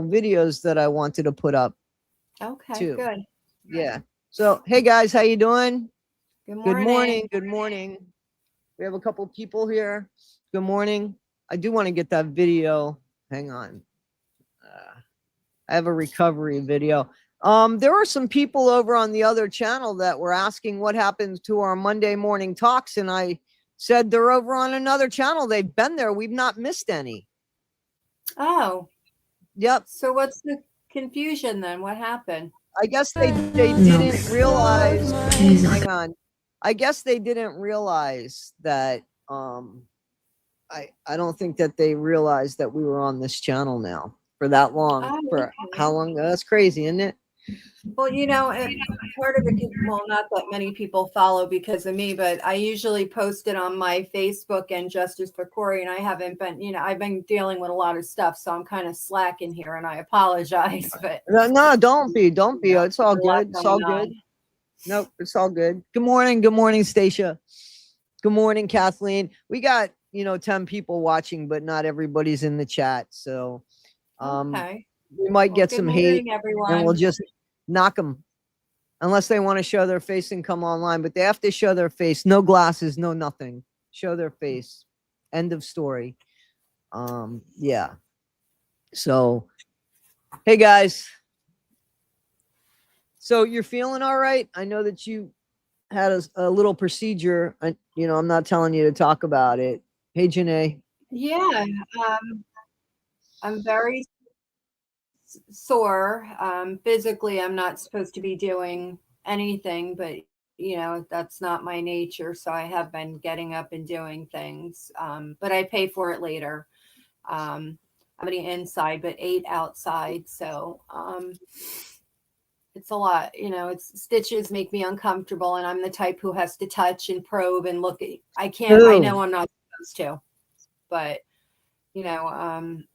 videos that I wanted to put up Okay, too. good. Yeah. So, hey guys, how you doing? Good Good morning. morning. Good morning. We have a couple people here. Good morning. I do want to get that video. Hang on. I have a recovery video. There were some people over on the other channel that were asking what happens to our Monday morning talks, and I said they're over on another channel. They've been there. We've not missed any. Oh, Yep. so what's the confusion then? What happened? I guess they didn't realize. Hang on. I guess they didn't realize that. I don't think that they realized that we were on this channel now for that long. Oh, For okay. how long? That's crazy, isn't it? Well, part of it could, well, not that many people follow because of me, but I usually post it on my Facebook and Justice for Corey, and I haven't been, I've been dealing with a lot of stuff, so I'm kind of slacking here, and I apologize, but No, don't be. It's all there's a lot good. It's all going good. on. Nope, it's all good. Good morning. Good morning, Stacia. Good morning, Kathleen. We got 10 people watching, but not everybody's in the chat, so Okay. we might Well, get good some hate, morning, and we'll everyone. just knock them unless they want to show their face and come online. But they have to show their face. No glasses, no nothing. Show their face. End of story. Yeah. So, hey guys. So you're feeling all right? I know that you had a little procedure. I'm not telling you to talk about it. Hey, Janae. Yeah, I'm very sore. Physically, I'm not supposed to be doing anything, but that's not my nature. So I have been getting up and doing things, but I pay for it later. I'm already inside, but 8 outside. So it's a lot. It's stitches make me uncomfortable, and I'm the type who has to touch and probe and look at. I can't. I Oh, know I'm not supposed to, but you know, um,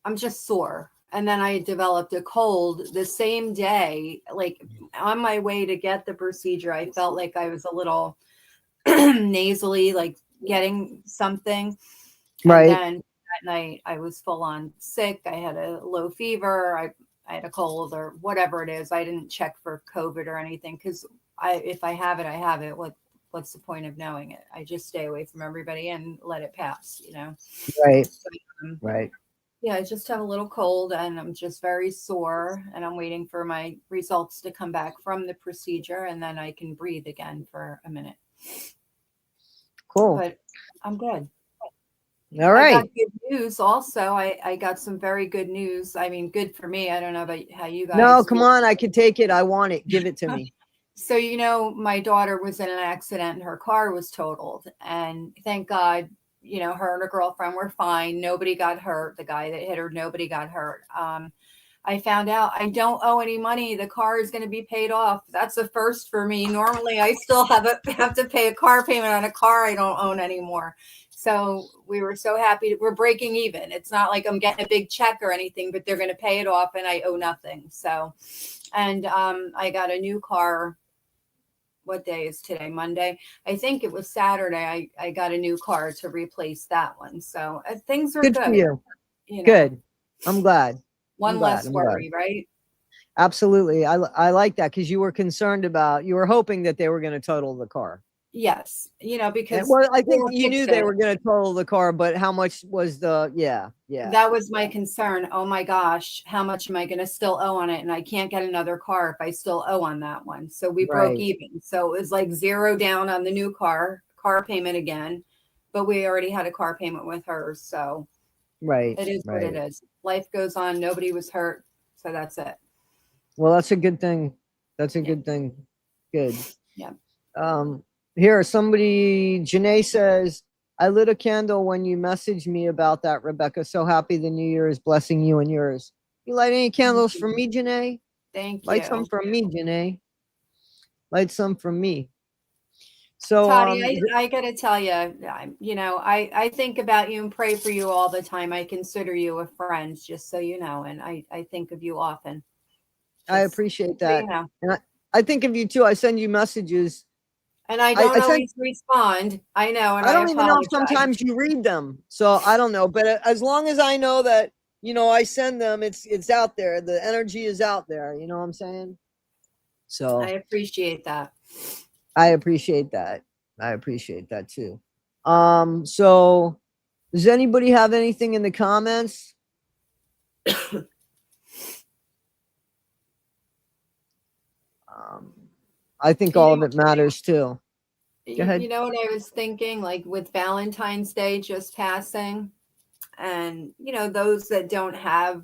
I'm just sore. And then I developed a cold the same day. Like on my way to get the procedure, I felt like I was a little nasally, like getting something. And right. then that night I was full on sick. I had a low fever. I had a cold or whatever it is. I didn't check for COVID or anything because if I have it, I have it. What's the point of knowing it? I just stay away from everybody and let it pass. Right. But, Right. yeah, I just have a little cold and I'm just very sore and I'm waiting for my results to come back from the procedure and then I can breathe again for a minute. Cool. But I'm good. All I got right. good news also. I got some very good news. I mean, good for me. I don't know about how you No, guys come feel. on. I can take it. I want it. Give it to me. So, my daughter was in an accident and her car was totaled. And thank God, her and her girlfriend were fine. Nobody got hurt. The guy that hit her, nobody got hurt. I found out I don't owe any money. The car is going to be paid off. That's a first for me. Normally, I still have to pay a car payment on a car I don't own anymore. So we were so happy. We're breaking even. It's not like I'm getting a big check or anything, but they're going to pay it off and I owe nothing. So, and I got a new car. What day is today? Monday. I think it was Saturday. I got a new car to replace that one. So things are Good for good. you. You know, Good. I'm glad. I'm one glad. less I'm glad. worry, right? Absolutely. I like that because you were concerned about, you were hoping that they were going to total the car. Yes, And because well, I think we'll you fix knew they it. were going to total the car, but how much was yeah. That was my concern. Oh my gosh, how much am I going to still owe on it? And I can't get another car if I still owe on that one. So we broke Right. even. So it was like zero down on the new car payment again. But we already had a car payment with hers. So Right. it is what it Right. is. Life goes on. Nobody was hurt. So that's it. Well, that's a good thing. That's a Yeah. good thing. Good. Yeah. Um, Here, Janae says, I lit a candle when you messaged me about that, Rebecca. So happy the new year is blessing you and yours. You light any candles for me, Janae? Thank Light some you. from me, Janae. Light some from me. So, Toddie, I got to tell you, I think about you and pray for you all the time. I consider you a friend, just so you know, and I think of you often. I Just appreciate so you that. know. And I think of you too. I send you messages. And I I don't sent always respond. I know, and I I don't even know if apologize. sometimes you read them. So I don't know. But as long as I know that you know, I send them, it's out there. The energy is out there. You know what I'm saying? So I appreciate that. I appreciate that. I appreciate that too. So does anybody have anything in the comments? I think You all know, of it matters too. Go ahead. you know what I was thinking, like with Valentine's Day just passing, and those that don't have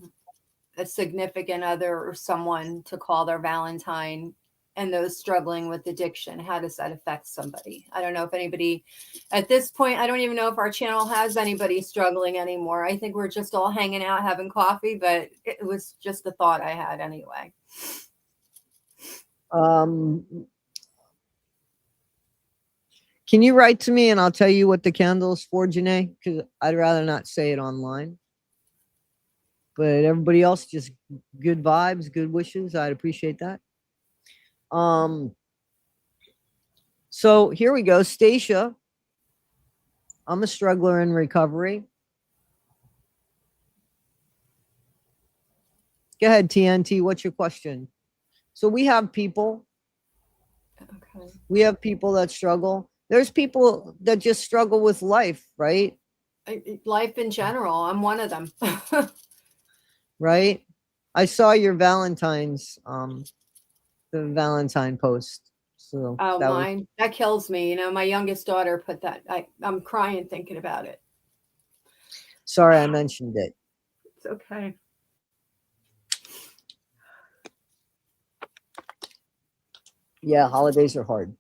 a significant other or someone to call their Valentine, and those struggling with addiction, how does that affect somebody? I don't know if anybody at this point, I don't even know if our channel has anybody struggling anymore. I think we're just all hanging out having coffee, but it was just a thought I had anyway. Can you write to me and I'll tell you what the candle is for, Janae? Because I'd rather not say it online. But everybody else, just good vibes, good wishes. I'd appreciate that. So here we go. Stacia, I'm a struggler in recovery. Go ahead, TNT. What's your question? So we have people. Okay. We have people that struggle. There's people that just struggle with life, right? Life in general. I'm one of them. Right? I saw your Valentine's, the Valentine post. So Oh, that was, mine. That kills me. My youngest daughter put that. I'm crying thinking about it. sorry I mentioned it. It's okay. Yeah, holidays are hard.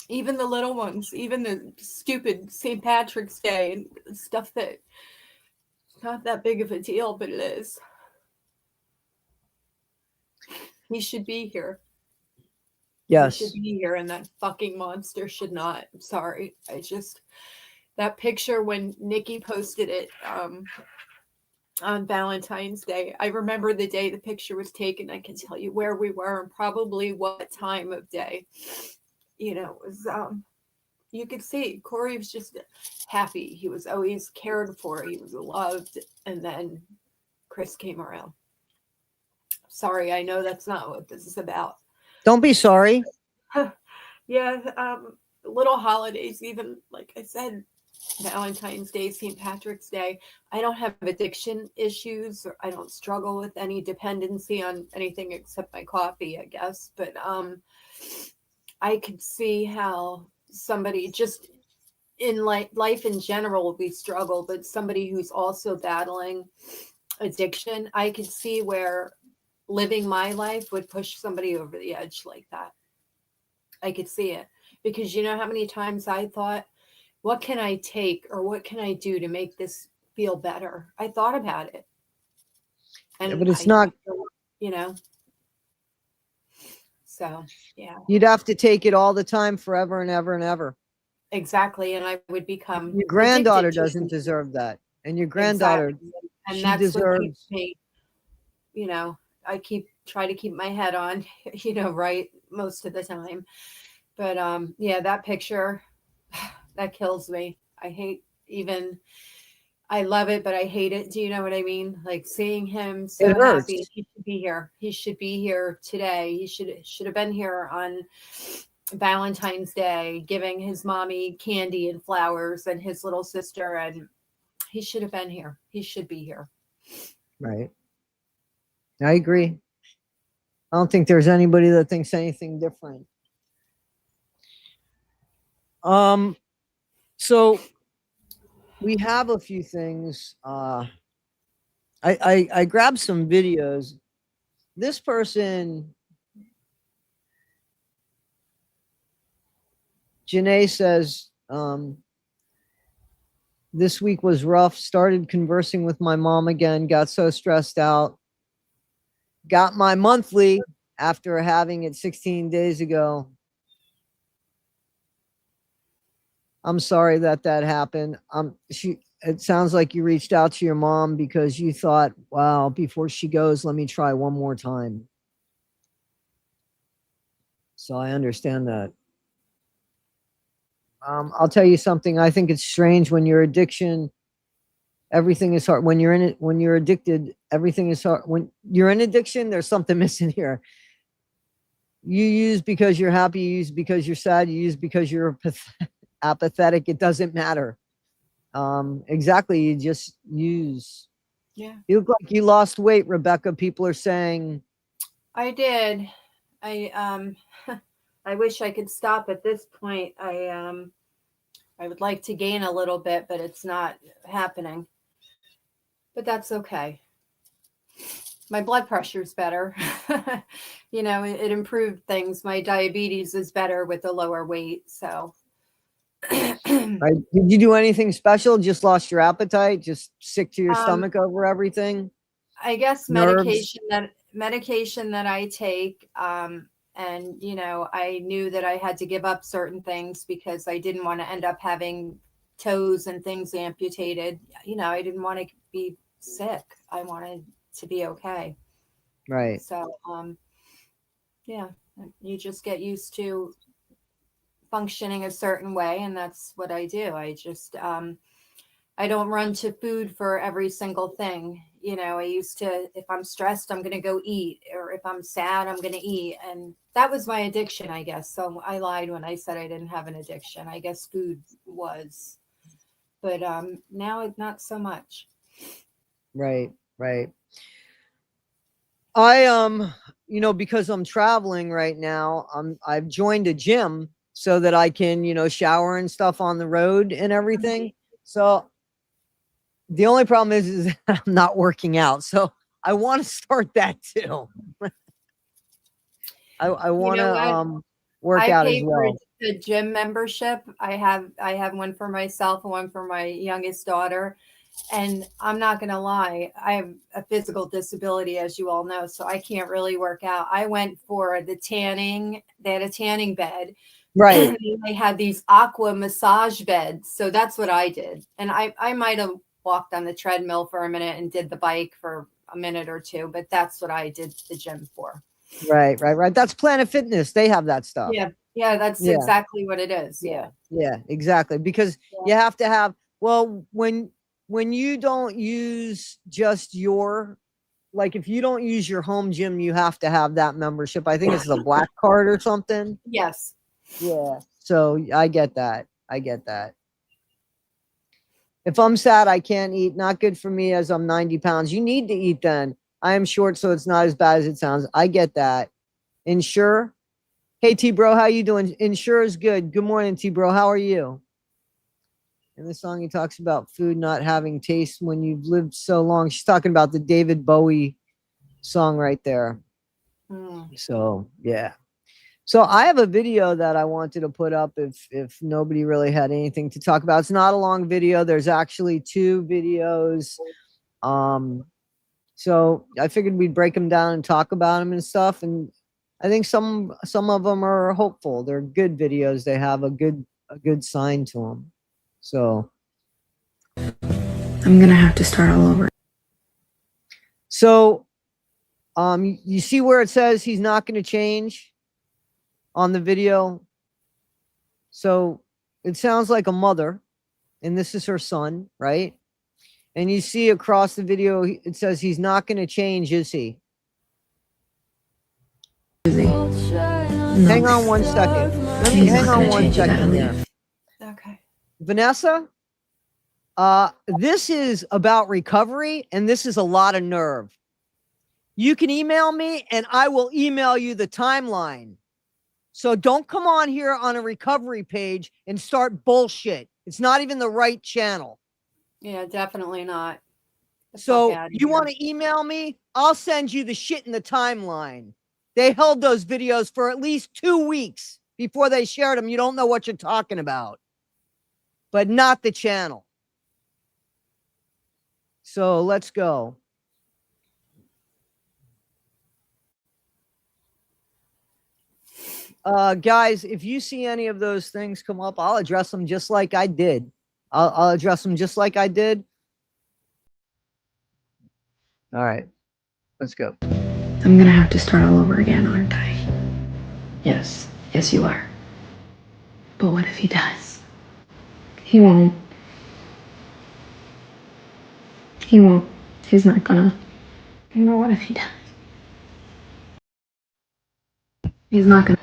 Even the little ones, even the stupid St. Patrick's Day and stuff that not that big of a deal, but it is. He should be here. He should Yes. be here, and that fucking monster should not. I'm sorry. That picture when Nikki posted it on Valentine's Day. I remember the day the picture was taken. I can tell you where we were and probably what time of day. It was you could see Corey was just happy. He was always cared for. He was loved. And then Chris came around. Sorry, I know that's not what this is about. Don't be sorry. Yeah, little holidays, even like I said, Valentine's Day, St. Patrick's Day. I don't have addiction issues, or I don't struggle with any dependency on anything except my coffee, I guess. But I could see how somebody just in life in general we struggle, but somebody who's also battling addiction, I could see where living my life would push somebody over the edge like that. I could see it because you know how many times I thought, what can I take or what can I do to make this feel better? I thought about it. Yeah, And but it's not, you know, so yeah, you'd have to take it all the time, forever and ever and ever. exactly. And I would become Your granddaughter addicted to doesn't it. deserve that. And your granddaughter, Exactly. And she that's what keeps deserves, me, I try to keep my head on, right most of the time. But yeah, that picture that kills me. I love it, but I hate it. Do you know what I mean? Like seeing him it so happy. hurts. He should be here. He should be here today. He should have been here on Valentine's Day, giving his mommy candy and flowers and his little sister, and he should have been here. He should be here. Right. I agree. I don't think there's anybody that thinks anything different. So we have a few things. I grabbed some videos. This person, Janae says, this week was rough. Started conversing with my mom again. Got so stressed out. Got my monthly after having it 16 days ago. I'm sorry that happened. It sounds like you reached out to your mom because you thought, wow, before she goes, let me try one more time. So I understand that. I'll tell you something. I think it's strange when your addiction Everything is hard. When you're in it, when you're addicted, everything is hard. When you're in addiction, there's something missing here. You use because you're happy, you use because you're sad, you use because you're apathetic. It doesn't matter. Exactly. You just use. Yeah. You look like you lost weight, Rebecca. People are saying. I did. I wish I could stop at this point. I would like to gain a little bit, but it's not happening. But that's okay. My blood pressure's better. You know, it improved things. My diabetes is better with the lower weight. So Right. Did you do anything special? Just lost your appetite? Just sick to your stomach over everything? I guess Nerves? medication that I take, and you know, I knew that I had to give up certain things because I didn't want to end up having toes and things amputated. You know, I didn't want to be sick. I wanted to be okay. Right. So, yeah, you just get used to functioning a certain way, and that's what I do. I just I don't run to food for every single thing. You know, I used to, if I'm stressed, I'm going to go eat, or if I'm sad, I'm going to eat. And that was my addiction, I guess. So I lied when I said I didn't have an addiction. I guess food was, but now it's not so much. Right. Right. I you know, because I'm traveling right now, I've joined a gym so that I can, you know, shower and stuff on the road and everything. So the only problem is I'm not working out. So I want to start that too. I You want know to what? work I out as pay for well. the gym membership. I have one for myself and one for my youngest daughter. And I'm not going to lie, I have a physical disability, as you all know, so I can't really work out. I went for the tanning. They had a tanning bed. Right. And they had these aqua massage beds. So that's what I did. And I might have walked on the treadmill for a minute and did the bike for a minute or two, but that's what I did the gym for. Right. Right. Right. That's Planet Fitness. They have that stuff. Yeah. Yeah. That's Yeah. exactly what it is. Yeah. Yeah. Exactly. Because you have to have. Well, when you don't use just your, like, if you don't use your home gym, you have to have that membership. I think it's the black card or something. Yes. Yeah. So I get that. I get that. If I'm sad, I can't eat. Not good for me as I'm 90 pounds. You need to eat then. I am short, so it's not as bad as it sounds. I get that. Insure. Hey, T bro, how you doing? Insure is good. Good morning, T bro. How are you? In the song, he talks about food not having taste when you've lived so long. She's talking about the David Bowie song right there. So yeah. So I have a video that I wanted to put up if nobody really had anything to talk about. It's not a long video. There's actually two videos. So I figured we'd break them down and talk about them and stuff. And I think some of them are hopeful. They're good videos. They have a good sign to them. So I'm gonna have to start all over. So you see where it says he's not going to change on the video. So it sounds like a mother, and this is her son, right? And you see across the video, it says he's not going to change, is he? No. Hang on one second. Let me hang on one second here. Okay. Vanessa, this is about recovery, and this is a lot of nerve. You can email me, and I will email you the timeline. So don't come on here on a recovery page and start bullshit. It's not even the right channel. Yeah, definitely not. So you want to email me? I'll send you the shit in the timeline. They held those videos for at least 2 weeks before they shared them. You don't know what you're talking about, but not the channel. So let's go. Guys, if you see any of those things come up, I'll address them just like I did. I'll address them just like I did. All right, let's go. I'm gonna have to start all over again, aren't I? Yes, yes you are. But what if he does? He won't. He won't. He's not gonna. You know what if he does? He's not gonna.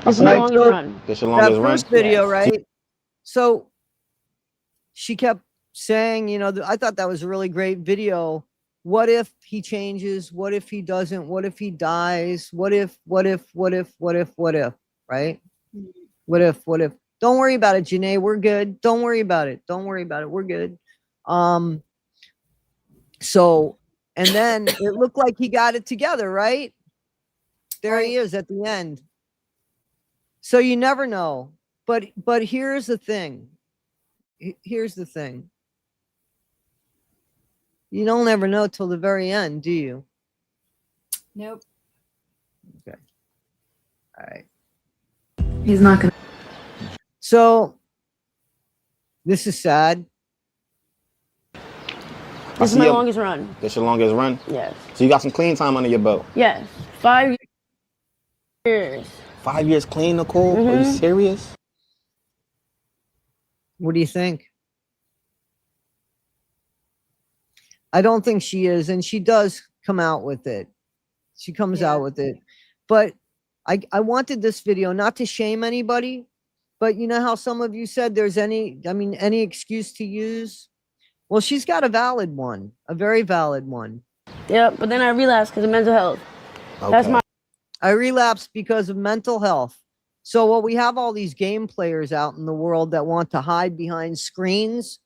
This is Right, my longest so run. This your that longest run? first video, Yes. right? So she kept saying, you know, I thought that was a really great video. What if he changes? What if he doesn't? What if he dies? What if, right? What if? Don't worry about it, Janae. We're good. Don't worry about it. Don't worry about it. We're good. So, and then it looked like he got it together, right? There he is at the end. So you never know. But here's the thing. Here's the thing. You don't ever know till the very end, do you? Nope. Okay. All right. He's not gonna. So this is sad. This is my longest run. This your longest run? Yes. So you got some clean time under your belt. Yes. 5 years. 5 years clean, Nicole? Are you serious? What do you think? I don't think she is, and she does come out with it. She comes out with it. But I wanted this video not to shame anybody, but you know how some of you said there's any excuse to use? Well, she's got a valid one, a very valid one. Yep, but then I relapsed because of mental health. Okay. That's my. I relapsed because of mental health. So while we have all these game players out in the world that want to hide behind screens,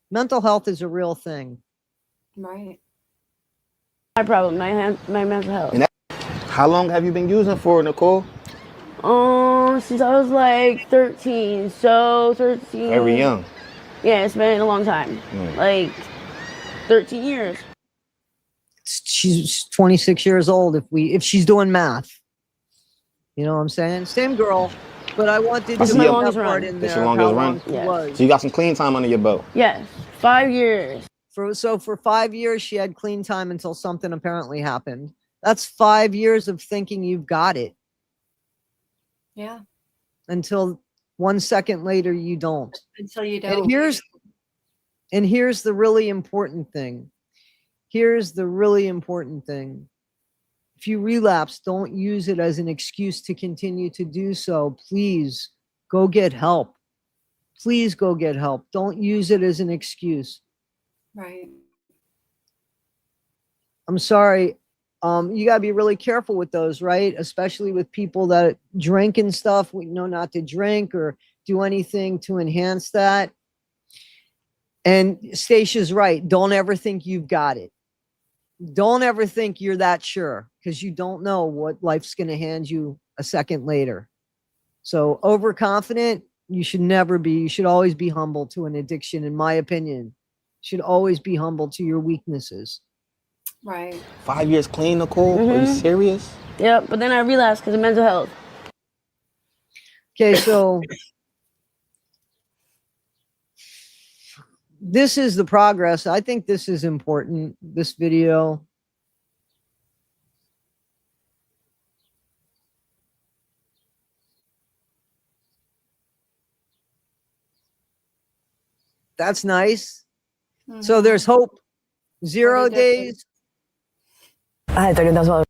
mental health is a real thing. Right. My problem, my mental health. And how long have you been using for, Nicole? Since I was like 13. So 13. Very young. Yeah, it's been a long time. Like 13 years. She's 26 years old if she's doing math. You know what I'm saying? Same girl, but I wanted to This is my put longest that part run. in This there. your How longest long run? she Yes. was. So you got some clean time under your belt. Yes. 5 years. So for 5 years, she had clean time until something apparently happened. That's 5 years of thinking you've got it Yeah. until 1 second later you don't. Until you don't. And here's the really important thing. Here's the really important thing. If you relapse, don't use it as an excuse to continue to do so. Please go get help. Please go get help. Don't use it as an excuse. Right. I'm sorry. You got to be really careful with those, right? Especially with people that drink and stuff. We know not to drink or do anything to enhance that. And Stacia's right. Don't ever think you've got it. Don't ever think you're that sure, because you don't know what life's going to hand you a second later. So overconfident, you should never be. You should always be humble to an addiction, in my opinion. You should always be humble to your weaknesses. Right. 5 years clean, Nicole? Are you serious? Yep, but then I relapsed because of mental health. Okay, so this is the progress. I think this is important, this video. That's nice. So there's hope. 0 days. I had 30,000.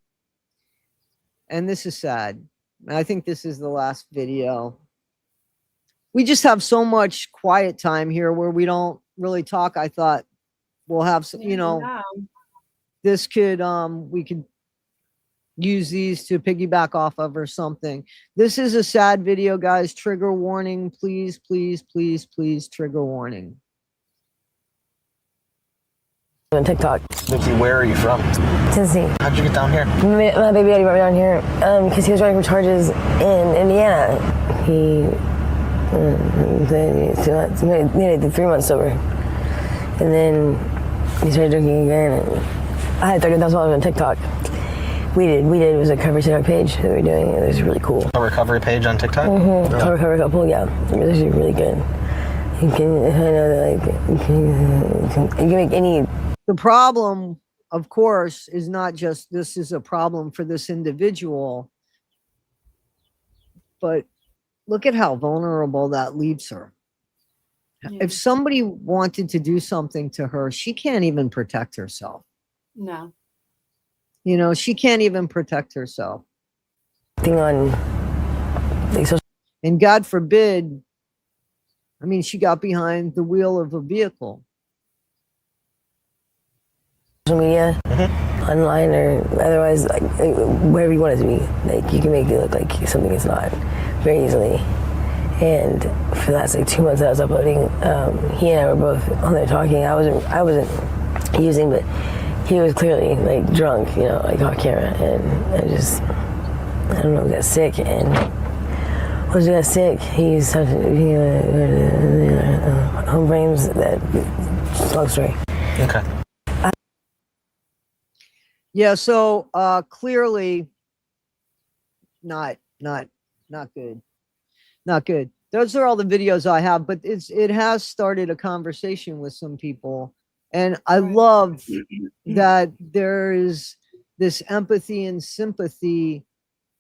And this is sad. I think this is the last video. We just have so much quiet time here where we don't really talk. I thought we'll have some, you know, this could, we could use these to piggyback off of or something. This is a sad video, guys. Trigger warning. Please, please, please, please, trigger warning. On TikTok. Nikki, where are you from? Tennessee. How'd you get down here? My baby daddy brought me down here because he was running for charges in Indiana. He did 3 months sober. And then he started drinking again. And I had 30,000 followers on TikTok. We did. It was a recovery TikTok page that we were doing. It was really cool. A recovery page on TikTok? Mm-hmm. Yeah. Recovery couple, yeah. It was actually really good. You can, I know that, like, you can make any. The problem, of course, is not just this is a problem for this individual, but look at how vulnerable that leaves her. Yeah. If somebody wanted to do something to her, she can't even protect herself. No. You know, she can't even protect herself. Thing on like social And God forbid, I mean, she got behind the wheel of a vehicle. media, online or otherwise, like wherever you want it to be. Like you can make it look like something it's not very easily. And for the last like 2 months that I was uploading, he and I were both on there talking. I wasn't using, but he was clearly like drunk, you know, like off camera, and I don't know, got sick. And once he got sick, he started home frames. That long story. Okay. Yeah, so clearly not good. Not good. Those are all the videos I have, but it has started a conversation with some people. And I love that there is this empathy and sympathy.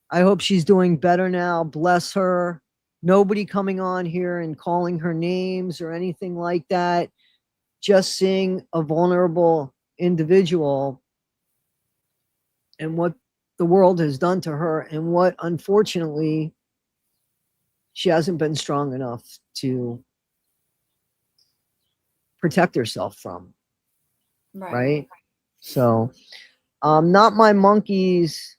I hope she's doing better now. Bless her. Nobody coming on here and calling her names or anything like that. Just seeing a vulnerable individual and what the world has done to her, and what, unfortunately, she hasn't been strong enough to protect herself from. Right? So, not my monkeys.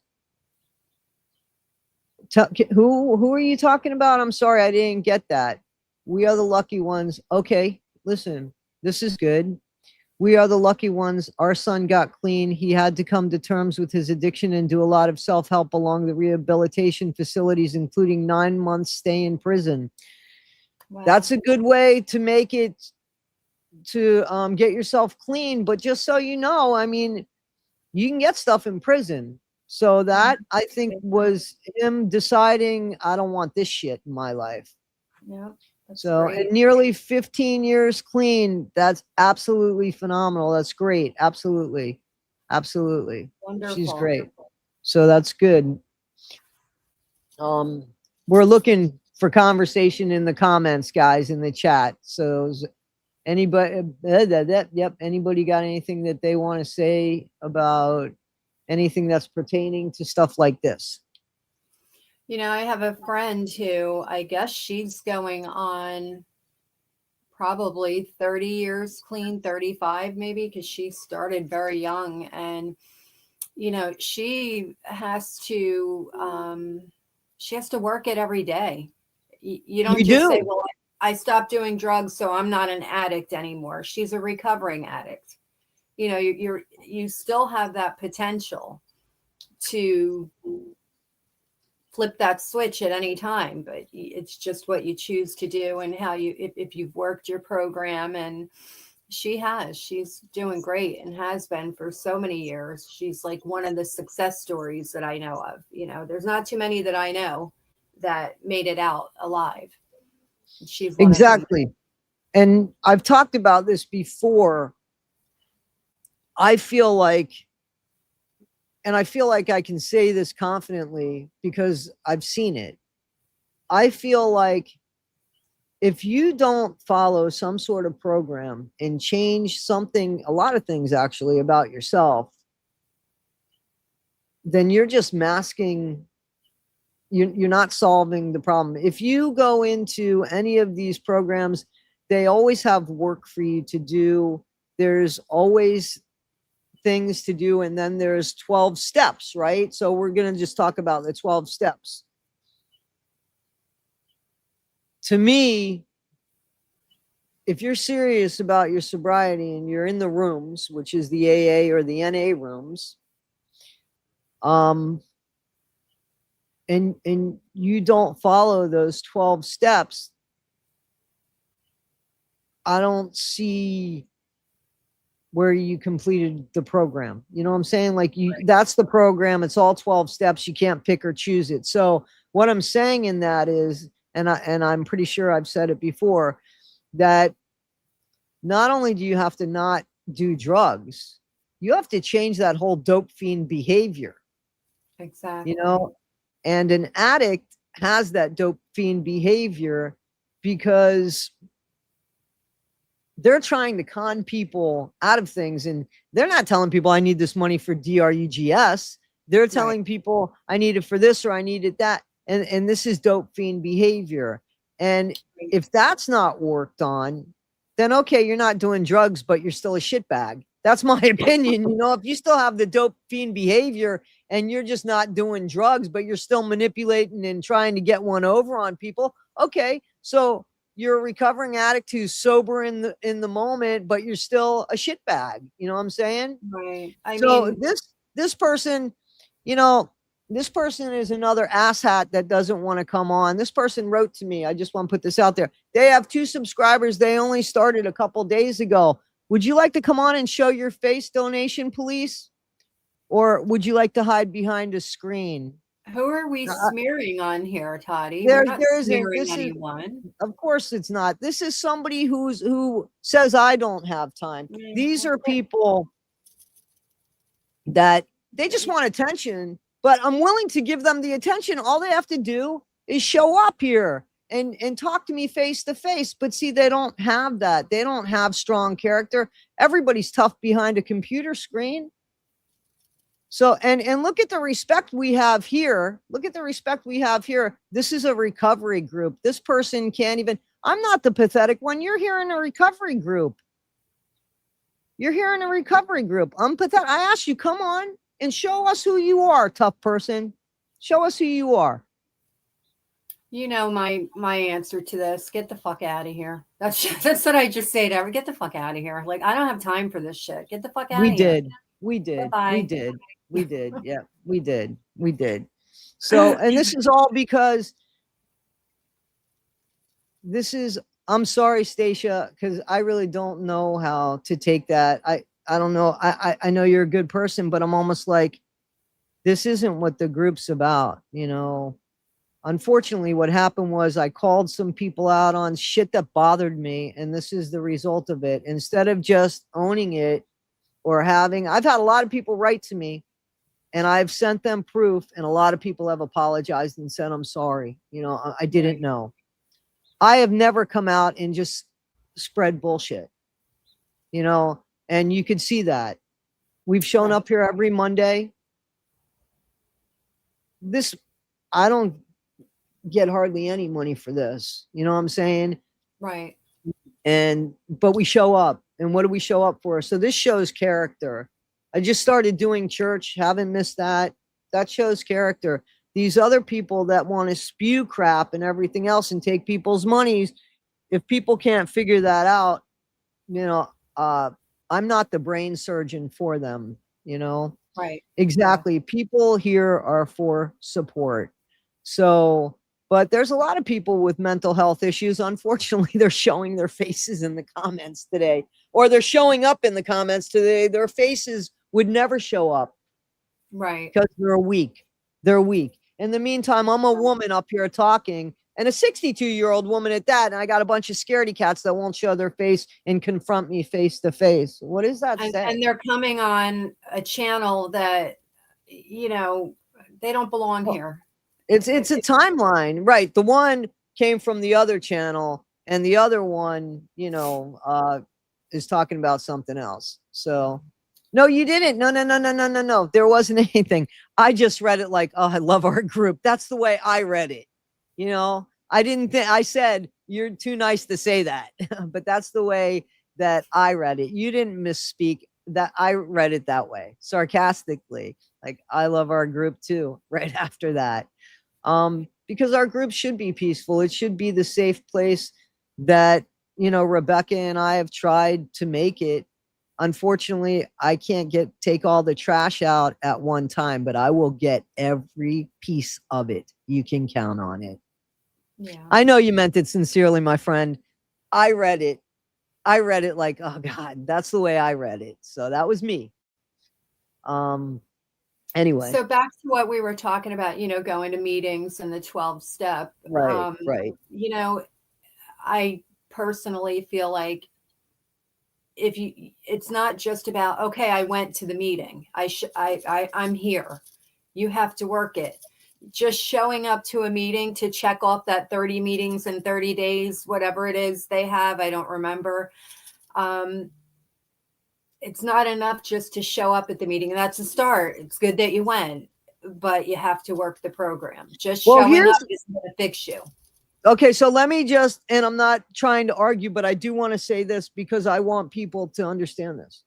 Who are you talking about? I'm sorry, I didn't get that. We are the lucky ones. Okay, listen, this is good. We are the lucky ones. Our son got clean. He had to come to terms with his addiction and do a lot of self-help along the rehabilitation facilities, including 9 months stay in prison. Wow. That's a good way to make it, to get yourself clean. But just so you know, I mean, you can get stuff in prison. So that, I think, was him deciding, I don't want this shit in my life. Yeah. That's So, great. and nearly 15 years clean. That's absolutely phenomenal. That's great. Absolutely. Absolutely. Wonderful. She's great. So that's good. We're looking for conversation in the comments, guys, in the chat. So anybody, yep, anybody got anything that they want to say about anything that's pertaining to stuff like this? You know, I have a friend who, I guess she's going on probably 30 years clean, 35 maybe, because she started very young. And, you know, she has to work it every day. You don't You just say, do. well, I stopped doing drugs, so I'm not an addict anymore. She's a recovering addict. You know, you still have that potential to flip that switch at any time, but it's just what you choose to do and how you, if you've worked your program. And she's doing great and has been for so many years. She's like one of the success stories that I know of. You know, there's not too many that I know that made it out alive. She's one Exactly. And I've talked about this before. I feel like, and I feel like I can say this confidently because I've seen it. I feel like if you don't follow some sort of program and change something, a lot of things actually about yourself, then you're just masking, you're not solving the problem. If you go into any of these programs, they always have work for you to do. There's always things to do, and then there's 12 steps, right? So we're going to just talk about the 12 steps. To me, if you're serious about your sobriety and you're in the rooms, which is the AA or the NA rooms, and you don't follow those 12 steps, I don't see where you completed the program. You know what I'm saying? Like that's the program. It's all 12 steps. You can't pick or choose it. So what I'm saying in that is, and I'm pretty sure I've said it before, that not only do you have to not do drugs, you have to change that whole dope fiend behavior. Exactly. You know, and an addict has that dope fiend behavior because they're trying to con people out of things, and they're not telling people I need this money for drugs. They're telling people I need it for this or I needed that. And this is dope fiend behavior. And if that's not worked on, then okay, you're not doing drugs, but you're still a shitbag. That's my opinion. You know, if you still have the dope fiend behavior and you're just not doing drugs, but you're still manipulating and trying to get one over on people, okay, so you're a recovering addict who's sober in the moment, but you're still a shitbag. You know what I'm saying? Right. So this person, you know, this person is another asshat that doesn't want to come on. This person wrote to me. I just want to put this out there. They have 2 subscribers. They only started a couple days ago. Would you like to come on and show your face, donation police? Or would you like to hide behind a screen? who are we smearing on here, Toddie? There We're not isn't. smearing This is, anyone. of course it's not. This is somebody who says I don't have time. These are people that they just want attention, but I'm willing to give them the attention. All they have to do is show up here and talk to me face to face. But see, they don't have that. They don't have strong character. Everybody's tough behind a computer screen. So, and look at the respect we have here. Look at the respect we have here. This is a recovery group. This person can't even, I'm not the pathetic one. You're here in a recovery group. You're here in a recovery group. I'm pathetic. I asked you, come on and show us who you are, tough person. Show us who you are. You know my answer to this: get the fuck out of here. That's what I just say to everyone. Get the fuck out of here. Like, I don't have time for this shit. Get the fuck out of here. We did. Bye-bye. We did. Yeah, we did. So, and this is all because I'm sorry, Stacia, because I really don't know how to take that. I don't know. I know you're a good person, but I'm almost like, this isn't what the group's about, you know. Unfortunately, what happened was I called some people out on shit that bothered me, and this is the result of it. Instead of just owning it or I've had a lot of people write to me and I've sent them proof, and a lot of people have apologized and said, I'm sorry. You know, I didn't know. I have never come out and just spread bullshit, you know, and you could see that. We've shown up here every Monday. I don't get hardly any money for this. You know what I'm saying? Right. But we show up. And what do we show up for? So this shows character. I just started doing church. Haven't missed that. That shows character. These other people that want to spew crap and everything else and take people's monies, if people can't figure that out, you know, I'm not the brain surgeon for them, you know? Right. Exactly. Yeah. People here are for support. So, but there's a lot of people with mental health issues. Unfortunately, they're showing their faces in the comments today, or they're showing up in the comments today. Their faces would never show up. Right. Because they're weak. They're weak. In the meantime, I'm a woman up here talking, and a 62-year-old woman at that, and I got a bunch of scaredy cats that won't show their face and confront me face to face. What does that say? And they're coming on a channel that, you know, they don't belong here. It's a timeline, right? The one came from the other channel, and the other one, you know, is talking about something else. So, no, you didn't. No. There wasn't anything. I just read it like, oh, I love our group. That's the way I read it. You know, I didn't think, I said, you're too nice to say that, but that's the way that I read it. You didn't misspeak. That I read it that way, sarcastically. Like, I love our group too, right after that. Because our group should be peaceful. It should be the safe place that, you know, Rebecca and I have tried to make it. Unfortunately, I can't take all the trash out at one time, but I will get every piece of it. You can count on it. Yeah. I know you meant it sincerely, my friend. I read it like, oh God, that's the way I read it. So that was me. Anyway. So back to what we were talking about, you know, going to meetings and the 12-step. Right, right. You know, I personally feel like it's not just about, okay, I went to the meeting. I'm here. You have to work it. Just showing up to a meeting to check off that 30 meetings in 30 days, whatever it is they have, I don't remember. It's not enough just to show up at the meeting. That's a start. It's good that you went, but you have to work the program. Just Well, showing here's up isn't going to fix you. okay. So let me just, and I'm not trying to argue, but I do want to say this because I want people to understand this.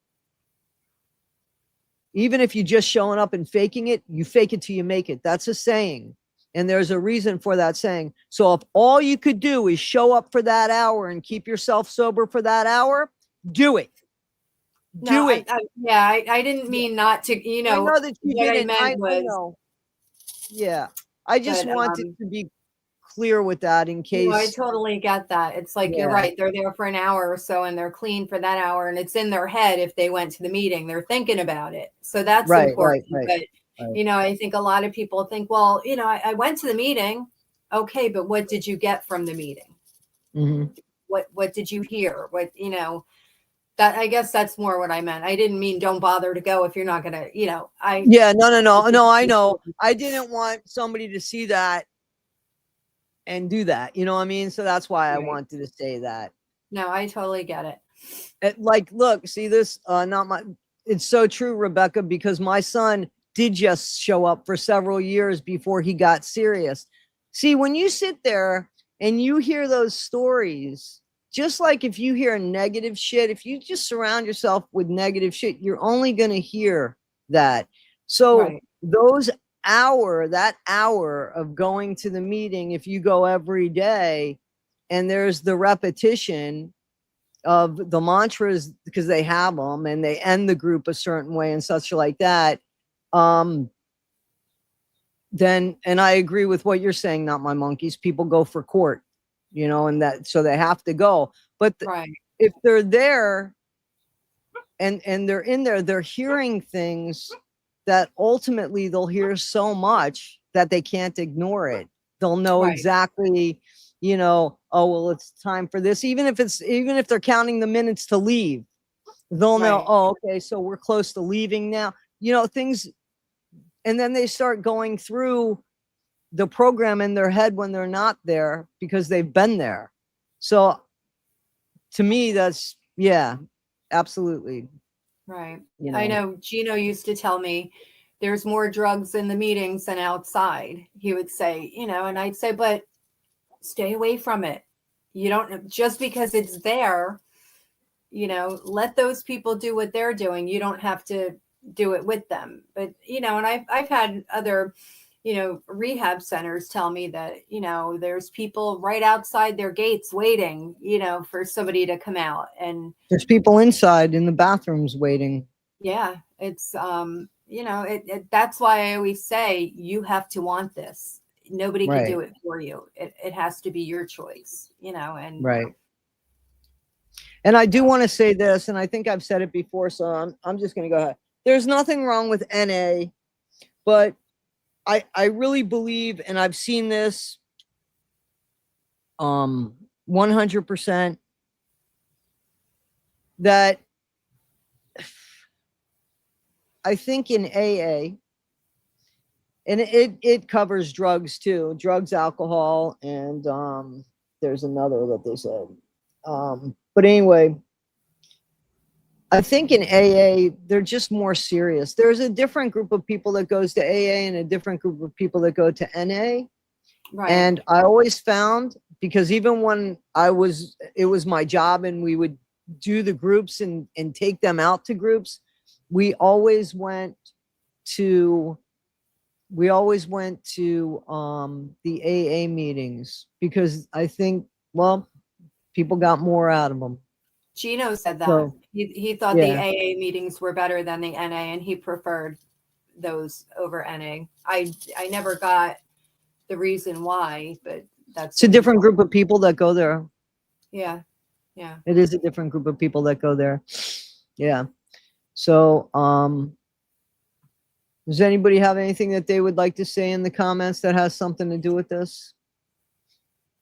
Even if you're just showing up and faking it, you fake it till you make it. That's a saying. And there's a reason for that saying. So if all you could do is show up for that hour and keep yourself sober for that hour, do it. Do it. I didn't mean not to, I know that you what I didn't. meant I was, know. Yeah. I just but, wanted to be clear with that in case. I totally get that. It's like, you're Yeah. right. They're there for an hour or so and they're clean for that hour. And it's in their head. If they went to the meeting, they're thinking about it. So that's Right, important. right. But, I think a lot of people think, well, I went to the meeting. Okay. But what did you get from the meeting? Mhm. What did you hear? That, I guess that's more what I meant. I didn't mean don't bother to go if you're not going to, Yeah, no, I know. I didn't want somebody to see that and do that. You know what I mean? So that's why I Right. wanted to say that. No, I totally get it. Like, look, see this, it's so true, Rebecca, because my son did just show up for several years before he got serious. See, when you sit there and you hear those stories, just like if you hear negative shit, if you just surround yourself with negative shit, you're only going to hear that. So Right. that hour of going to the meeting, if you go every day and there's the repetition of the mantras, because they have them and they end the group a certain way and such like that, then, and I agree with what you're saying, not my monkeys, people go for court, and that, so they have to go. But Right. if they're there and they're in there, they're hearing things that ultimately they'll hear so much that they can't ignore it. They'll know Right. exactly, oh, well, it's time for this. Even if they're counting the minutes to leave, they'll know, Right. oh, okay, so we're close to leaving now, things. And then they start going through the program in their head when they're not there because they've been there. So to me, that's, yeah, absolutely. Right. I know Gino used to tell me there's more drugs in the meetings than outside. He would say, and I'd say, but stay away from it. You don't, just because it's there, let those people do what they're doing. You don't have to do it with them. But, and I've had other, rehab centers tell me that, there's people right outside their gates waiting, for somebody to come out. And there's people inside in the bathrooms waiting. yeah, it's, that's why I always say you have to want this. Nobody can do it for you. It has to be your choice, and right. And I do want to say this, and I think I've said it before, so I'm just going to go ahead. There's nothing wrong with NA, but I really believe, and I've seen this 100%, that I think in AA, and it covers drugs too, drugs, alcohol, and there's another that they said. But anyway, I think in AA, they're just more serious. There's a different group of people that goes to AA and a different group of people that go to NA. right. And I always found, because even when it was my job and we would do the groups and take them out to groups, we always went to the AA meetings, because I think, well, people got more out of them. Gino said that. So, he thought yeah. the AA meetings were better than the NA, and he preferred those over NA. I never got the reason why, but that's It's a different group of people that go there. Yeah. It is a different group of people that go there. Yeah. So, does anybody have anything that they would like to say in the comments that has something to do with this?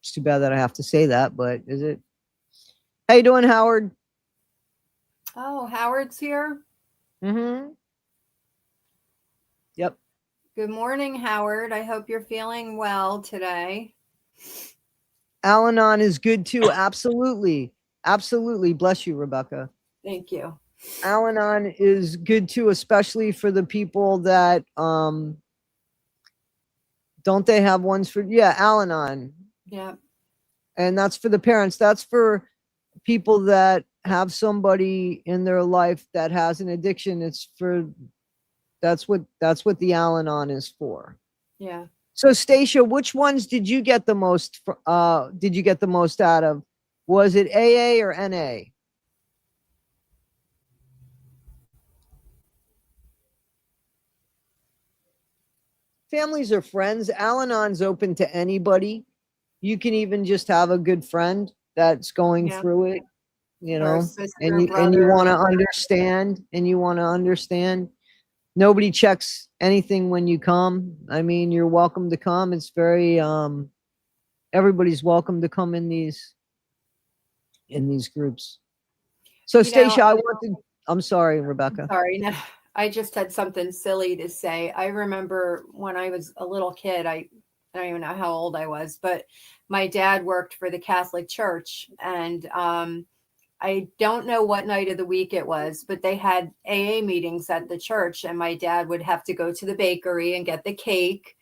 It's too bad that I have to say that, but is it? How you doing, Howard? Oh, Howard's here. Mm-hmm. Yep. Good morning, Howard. I hope you're feeling well today. Al-Anon is good too. Absolutely. Absolutely. Bless you, Rebecca. Thank you. Al-Anon is good too, especially for the people that don't they have ones for Al-Anon. Yeah. And that's for the parents. That's for people that have somebody in their life that has an addiction. That's what the Al-Anon is for. Yeah. So Stacia, which ones did you get the most out of? Was it AA or NA? Families or friends. Al-Anon's open to anybody. You can even just have a good friend that's going through it, you Or know, sister, and you brother. want to understand. Nobody checks anything when you come. I mean, you're welcome to come. It's very everybody's welcome to come in these groups. So Stacia, I'm sorry, Rebecca. Sorry, no, I just had something silly to say. I remember when I was a little kid, I don't even know how old I was, but my dad worked for the Catholic Church, and I don't know what night of the week it was, but they had AA meetings at the church, and my dad would have to go to the bakery and get the cake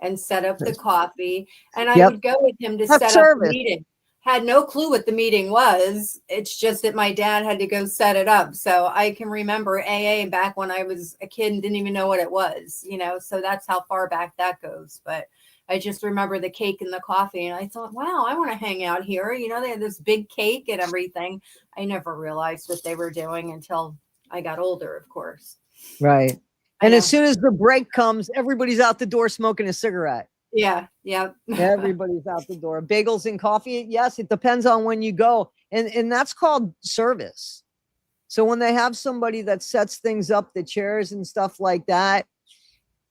and set up the coffee, and I would go with him to set up the meeting. Had no clue what the meeting was. It's just that my dad had to go set it up. So I can remember AA back when I was a kid and didn't even know what it was, you know, so that's how far back that goes. But I just remember the cake and the coffee, and I thought, wow, I want to hang out here. You know, they had this big cake and everything. I never realized what they were doing until I got older, of course. Right. And as soon as the break comes, everybody's out the door smoking a cigarette. Yeah. Yeah. Everybody's out the door. Bagels and coffee. Yes, it depends on when you go. And that's called service. So when they have somebody that sets things up, the chairs and stuff like that,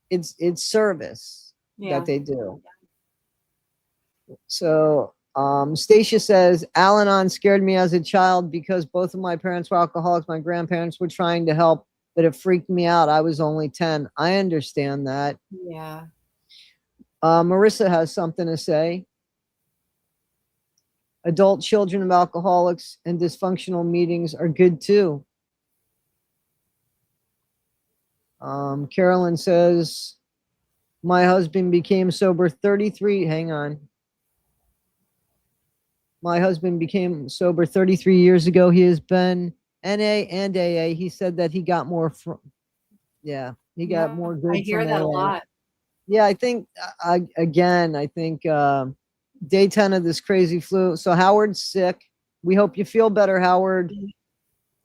it's service that they do. So Stacia says, Al-Anon scared me as a child because both of my parents were alcoholics. My grandparents were trying to help, but it freaked me out. I was only 10. I understand that. Yeah. Marissa has something to say. Adult children of alcoholics and dysfunctional meetings are good too. Carolyn says, my husband became sober 33. Hang on. My husband became sober 33 years ago. He has been NA and AA. He said that he got more from, he got more good. I hear that a lot. Yeah, I think, day 10 of this crazy flu. So Howard's sick. We hope you feel better, Howard.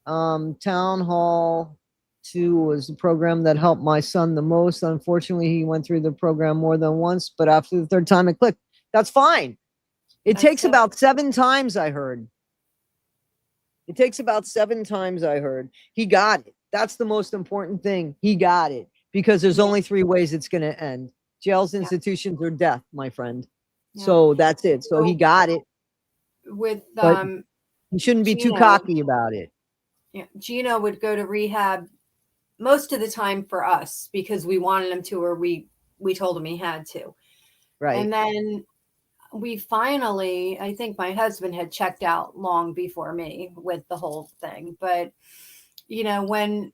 Town Hall 2 was the program that helped my son the most. Unfortunately, he went through the program more than once, but after the third time it clicked. That's fine. It takes about 7 times, I heard. It takes about 7 times, I heard. He got it. That's the most important thing. He got it. Because there's only 3 ways it's going to end. Jails, institutions, or death, my friend. Yeah. So that's it. So he got it. With he shouldn't be too cocky about it. Yeah, Gino would go to rehab most of the time for us because we wanted him to, or we told him he had to. Right. And then we finally, I think my husband had checked out long before me with the whole thing. But, you know, when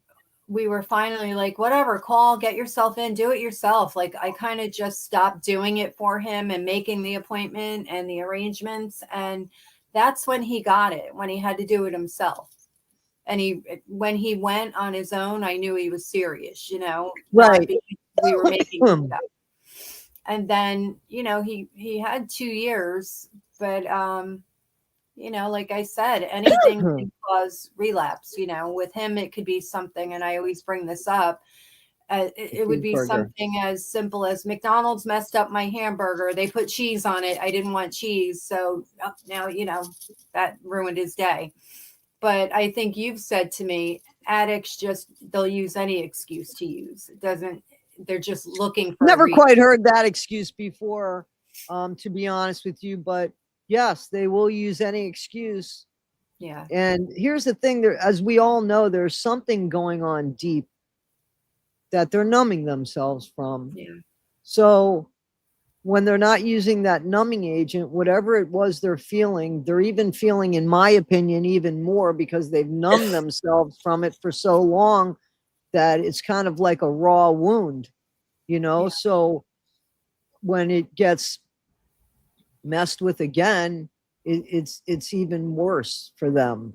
we were finally like, whatever, call, get yourself in, do it yourself. Like I kind of just stopped doing it for him and making the appointment and the arrangements. And that's when he got it, when he had to do it himself. And when he went on his own, I knew he was serious, you know, right. We were making it up. And then, you know, he had 2 years, but, you know, like I said, anything can cause relapse. You know, with him, it could be something, and I always bring this up. It would be something as simple as McDonald's messed up my hamburger. They put cheese on it. I didn't want cheese. So now, you know, that ruined his day. But I think you've said to me, addicts they'll use any excuse to use. They're just looking for. Never quite heard that excuse before, to be honest with you, but yes, they will use any excuse. Yeah. And here's the thing, as we all know, there's something going on deep that they're numbing themselves from. Yeah. So when they're not using that numbing agent, whatever it was they're feeling, they're even feeling, in my opinion, even more because they've numbed themselves from it for so long that it's kind of like a raw wound, you know? Yeah. So when it gets messed with again, it's even worse for them.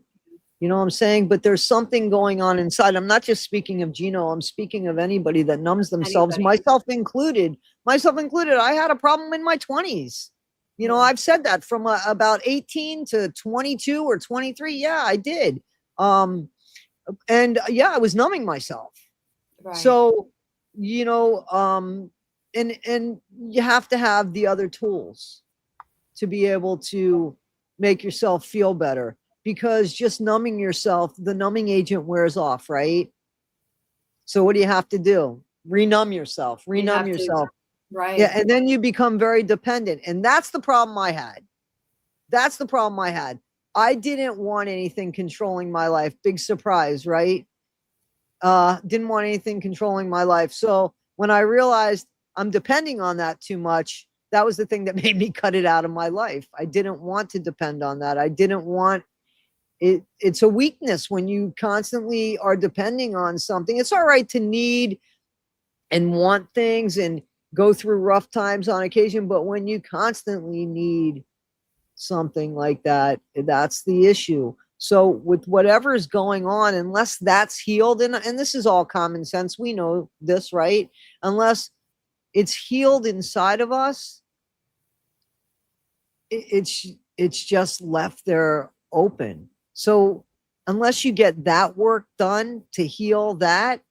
You know what I'm saying? But there's something going on inside. I'm not just speaking of Gino. I'm speaking of anybody that numbs themselves, Anybody. myself included. Myself included. I had a problem in my 20s. You know, Yeah. I've said that from about 18 to 22 or 23. Yeah, I did. And yeah, I was numbing myself. Right. So, you know, and you have to have the other tools to be able to make yourself feel better, because just numbing yourself, the numbing agent wears off, right? So what do you have to do? Renumb yourself, You renumb have to, yourself. right. Yeah, and then you become very dependent. And that's the problem I had. That's the problem I had. I didn't want anything controlling my life. Big surprise, right? Didn't want anything controlling my life. So when I realized I'm depending on that too much, that was the thing that made me cut it out of my life. I didn't want to depend on that. I didn't want it. It's a weakness when you constantly are depending on something. It's all right to need and want things and go through rough times on occasion, but when you constantly need something like that, that's the issue. So with whatever is going on, unless that's healed, and this is all common sense, we know this, right? Unless it's healed inside of us, it's just left there open. So unless you get that work done to heal that,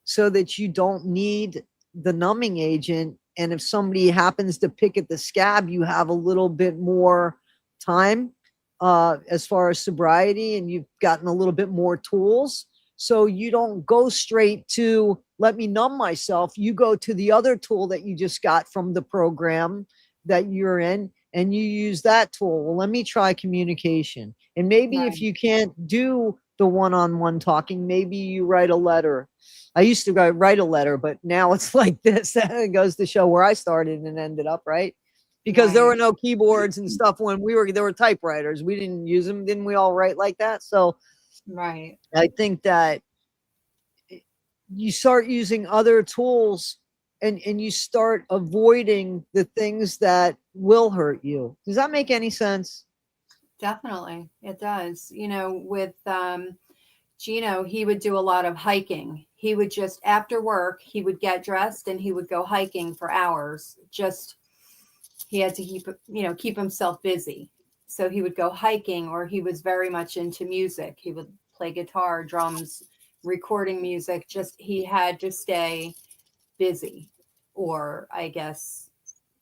so that you don't need the numbing agent, and if somebody happens to pick at the scab, you have a little bit more time as far as sobriety, and you've gotten a little bit more tools, so you don't go straight to let me numb myself. You go to the other tool that you just got from the program that you're in, and you use that tool. Well, let me try communication. And maybe Right. if you can't do the one-on-one talking, maybe you write a letter. I used to write a letter, but now it's like this. It goes to show where I started and ended up, right? Because there Right. were no keyboards and stuff when there were typewriters. We didn't use them. Didn't we all write like that? So Right. I think that you start using other tools, and you start avoiding the things that will hurt you. Does that make any sense? Definitely. It does. You know, with Gino, he would do a lot of hiking. He would just, after work, he would get dressed and he would go hiking for hours. Just, he had to keep himself busy. So he would go hiking, or he was very much into music. He would play guitar, drums, recording music. Just, he had to stay busy, or I guess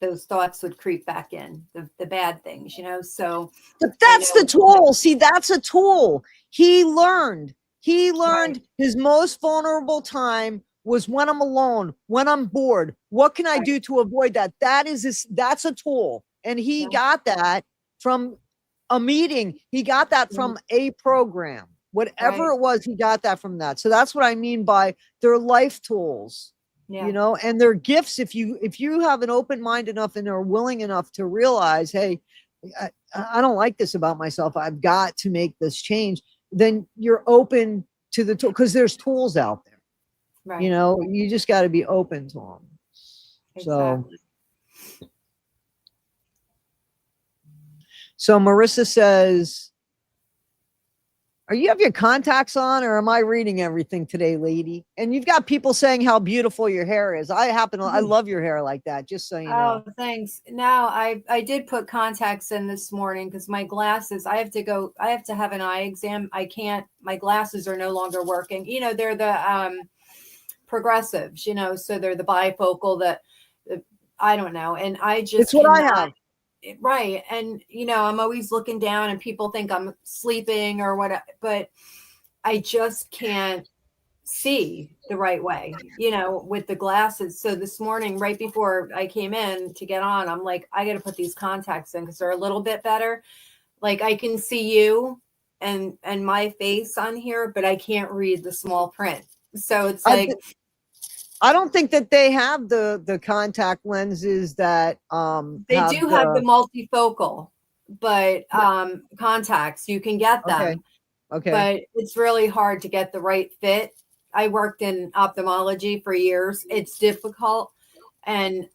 those thoughts would creep back in, the bad things, so But I that's the know. tool. See, that's a tool. He learned Right. his most vulnerable time was when I'm alone, when I'm bored. What can I Right. do to avoid that? That's a tool. And he Yeah. got that from a meeting. He got that from a program. Whatever Right. it was, he got that from that. So that's what I mean by their life tools. Yeah. And they're gifts. If you have an open mind enough and are willing enough to realize, hey, I don't like this about myself, I've got to make this change, then you're open to the tool, because there's tools out there. Right. You just got to be open to them. Exactly. So Marissa says, are you have your contacts on, or am I reading everything today, lady? And you've got people saying how beautiful your hair is. I love your hair like that, just so you know. Oh, thanks. Now I did put contacts in this morning because my glasses, I have to have an eye exam. My glasses are no longer working. They're the progressives, so they're the bifocal that I don't know. And I just It's what I cannot. have. Right. And, I'm always looking down and people think I'm sleeping or what, but I just can't see the right way, with the glasses. So this morning, right before I came in to get on, I'm like, I got to put these contacts in because they're a little bit better. Like I can see you and my face on here, but I can't read the small print. So it's like, I don't think that they have the contact lenses that They do have the multifocal, but contacts, you can get okay. them, Okay. but it's really hard to get the right fit. I worked in ophthalmology for years. It's difficult. And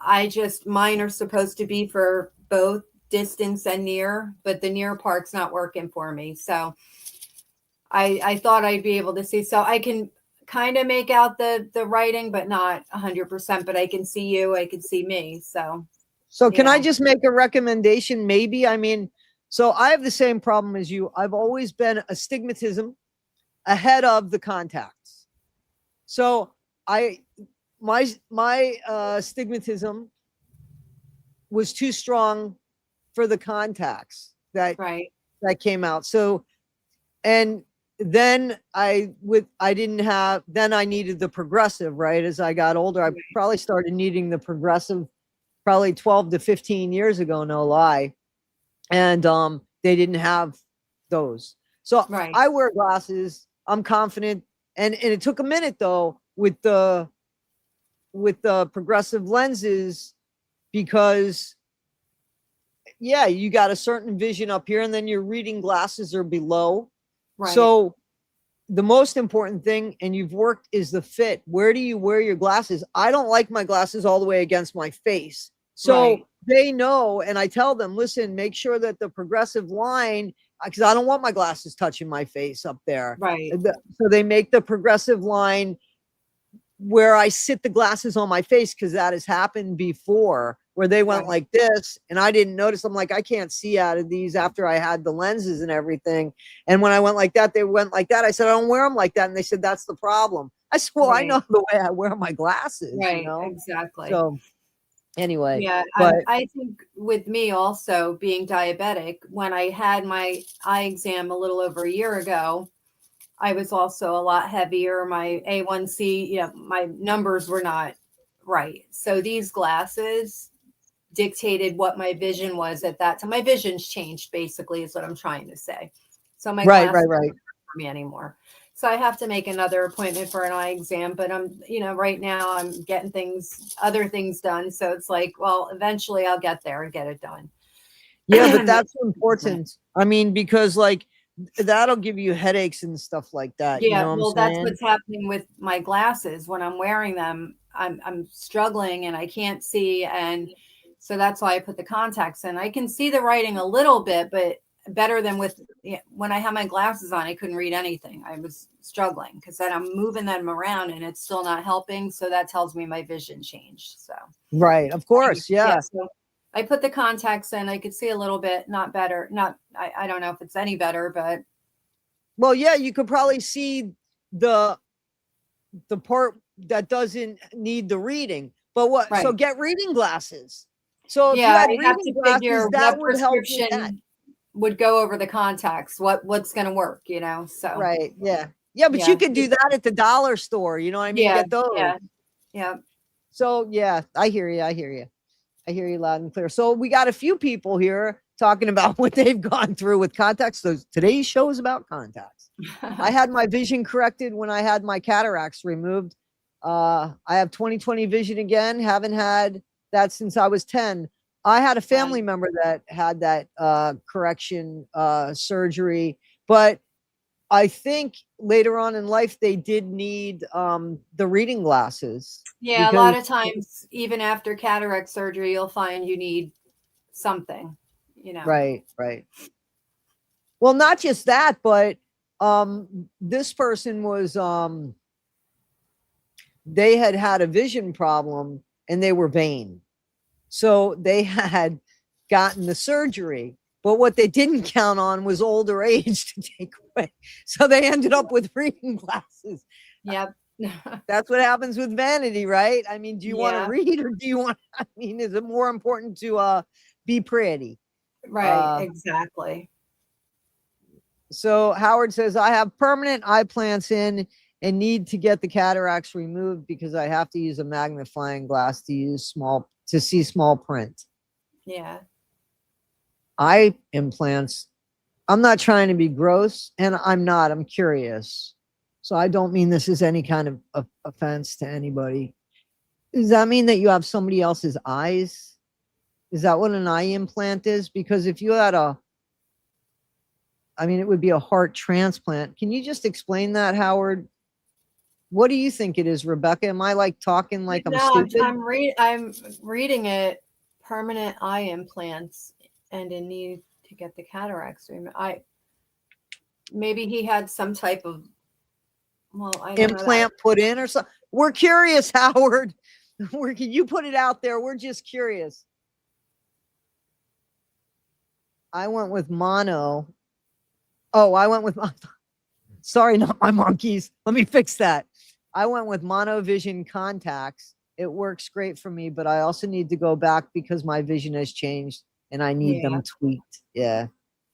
mine are supposed to be for both distance and near, but the near part's not working for me. So I thought I'd be able to see. So I can kind of make out the writing, but not 100%, but I can see you, I can see me. So Can I just make a recommendation? Maybe, I mean, so I have the same problem as you. I've always been astigmatism ahead of the contacts. So my astigmatism was too strong for the contacts that came out. So, and then I needed the progressive, right? As I got older, I probably started needing the progressive probably 12 to 15 years ago, no lie. And they didn't have those. So I wear glasses. I'm confident. And it took a minute though with the progressive lenses, because you got a certain vision up here and then your reading glasses are below. Right. So the most important thing, and you've worked, is the fit. Where do you wear your glasses? I don't like my glasses all the way against my face. So they know, and I tell them, listen, make sure that the progressive line, because I don't want my glasses touching my face up there. Right. So they make the progressive line where I sit the glasses on my face, because that has happened before, where they went like this and I didn't notice. I'm like, I can't see out of these after I had the lenses and everything. And when I went like that, they went like that. I said, I don't wear them like that. And they said, that's the problem. I said, well, I know the way I wear my glasses. Right, you know? Exactly. So anyway. Yeah, I think with me also being diabetic, when I had my eye exam a little over a year ago, I was also a lot heavier. My A1C, my numbers were not right. So these glasses dictated what my vision was at that time. My vision's changed, basically, is what I'm trying to say. So my glasses aren't for me anymore. So I have to make another appointment for an eye exam, but I'm, right now I'm getting other things done. So it's like, well, eventually I'll get there and get it done. Yeah, but that's important. I mean, because like that'll give you headaches and stuff like that. Yeah, you know what I'm saying? That's what's happening with my glasses. When I'm wearing them, I'm struggling and I can't see. And so that's why I put the contacts in. I can see the writing a little bit, but better than when I had my glasses on, I couldn't read anything. I was struggling because then I'm moving them around and it's still not helping. So that tells me my vision changed. So right, of course, yeah. So I put the contacts in. I could see a little bit, not better. I don't know if it's any better, but well, yeah, you could probably see the part that doesn't need the reading. But what? So get reading glasses. So if you had reading glasses, that would help with that. Would go over the contacts, what's going to work, so. Right. Yeah. Yeah. But you could do that at the dollar store. You know what I mean? Get those. Yeah. So yeah, I hear you. I hear you loud and clear. So we got a few people here talking about what they've gone through with contacts. So today's show is about contacts. I had my vision corrected when I had my cataracts removed. I have 20/20 vision again. Haven't had that since I was 10. I had a family member that had that correction surgery, but I think later on in life they did need the reading glasses. Yeah, a lot of times, even after cataract surgery, you'll find you need something, Right. Well, not just that, but this person was they had a vision problem and they were vain. So they had gotten the surgery, but what they didn't count on was older age to take away. So they ended up with reading glasses. Yep. That's what happens with vanity, right? I mean, do you want to read or do you want, is it more important to be pretty? Right, exactly. So Howard says, I have permanent eye plants in and need to get the cataracts removed because I have to use a magnifying glass to see small print. Yeah. Eye implants. I'm not trying to be gross, and I'm curious. So I don't mean this is any kind of offense to anybody. Does that mean that you have somebody else's eyes? Is that what an eye implant is? Because if you had it would be a heart transplant. Can you just explain that, Howard? What do you think it is, Rebecca? Am I like talking like I'm No, stupid? I'm reading it. Permanent eye implants and in need to get the cataracts removed. Maybe he had some type of I don't know. Implant put in or something. We're curious, Howard. You put it out there. We're just curious. I went with mono. Oh, I went with sorry, not my monkeys. Let me fix that. I went with monovision contacts. It works great for me, but I also need to go back because my vision has changed and I need them tweaked. Yeah.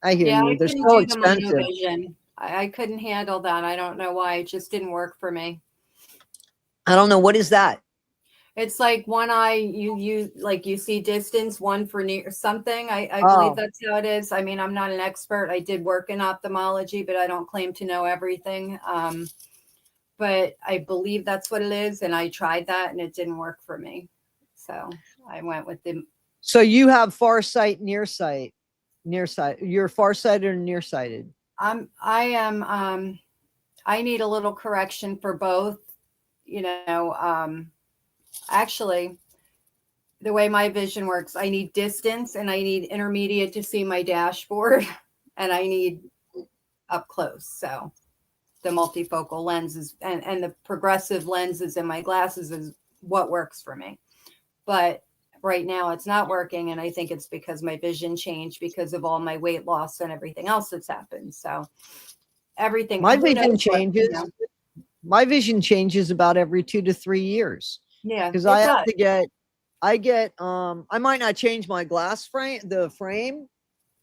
I hear you. They're so expensive. The monovision. I couldn't handle that. I don't know why. It just didn't work for me. I don't know. What is that? It's like one eye you see distance, one for near something. I believe that's how it is. I mean, I'm not an expert. I did work in ophthalmology, but I don't claim to know everything. But I believe that's what it is. And I tried that and it didn't work for me. So I went with the. So you have farsight, nearsight. You're farsighted or nearsighted? I need a little correction for both, actually, the way my vision works, I need distance and I need intermediate to see my dashboard and I need up close. So the multifocal lenses and the progressive lenses in my glasses is what works for me. But right now it's not working. And I think it's because my vision changed because of all my weight loss and everything else that's happened. So everything. My vision changes. My vision changes about every 2 to 3 years. Yeah. Because I have to get, I might not change my glass frame, the frame.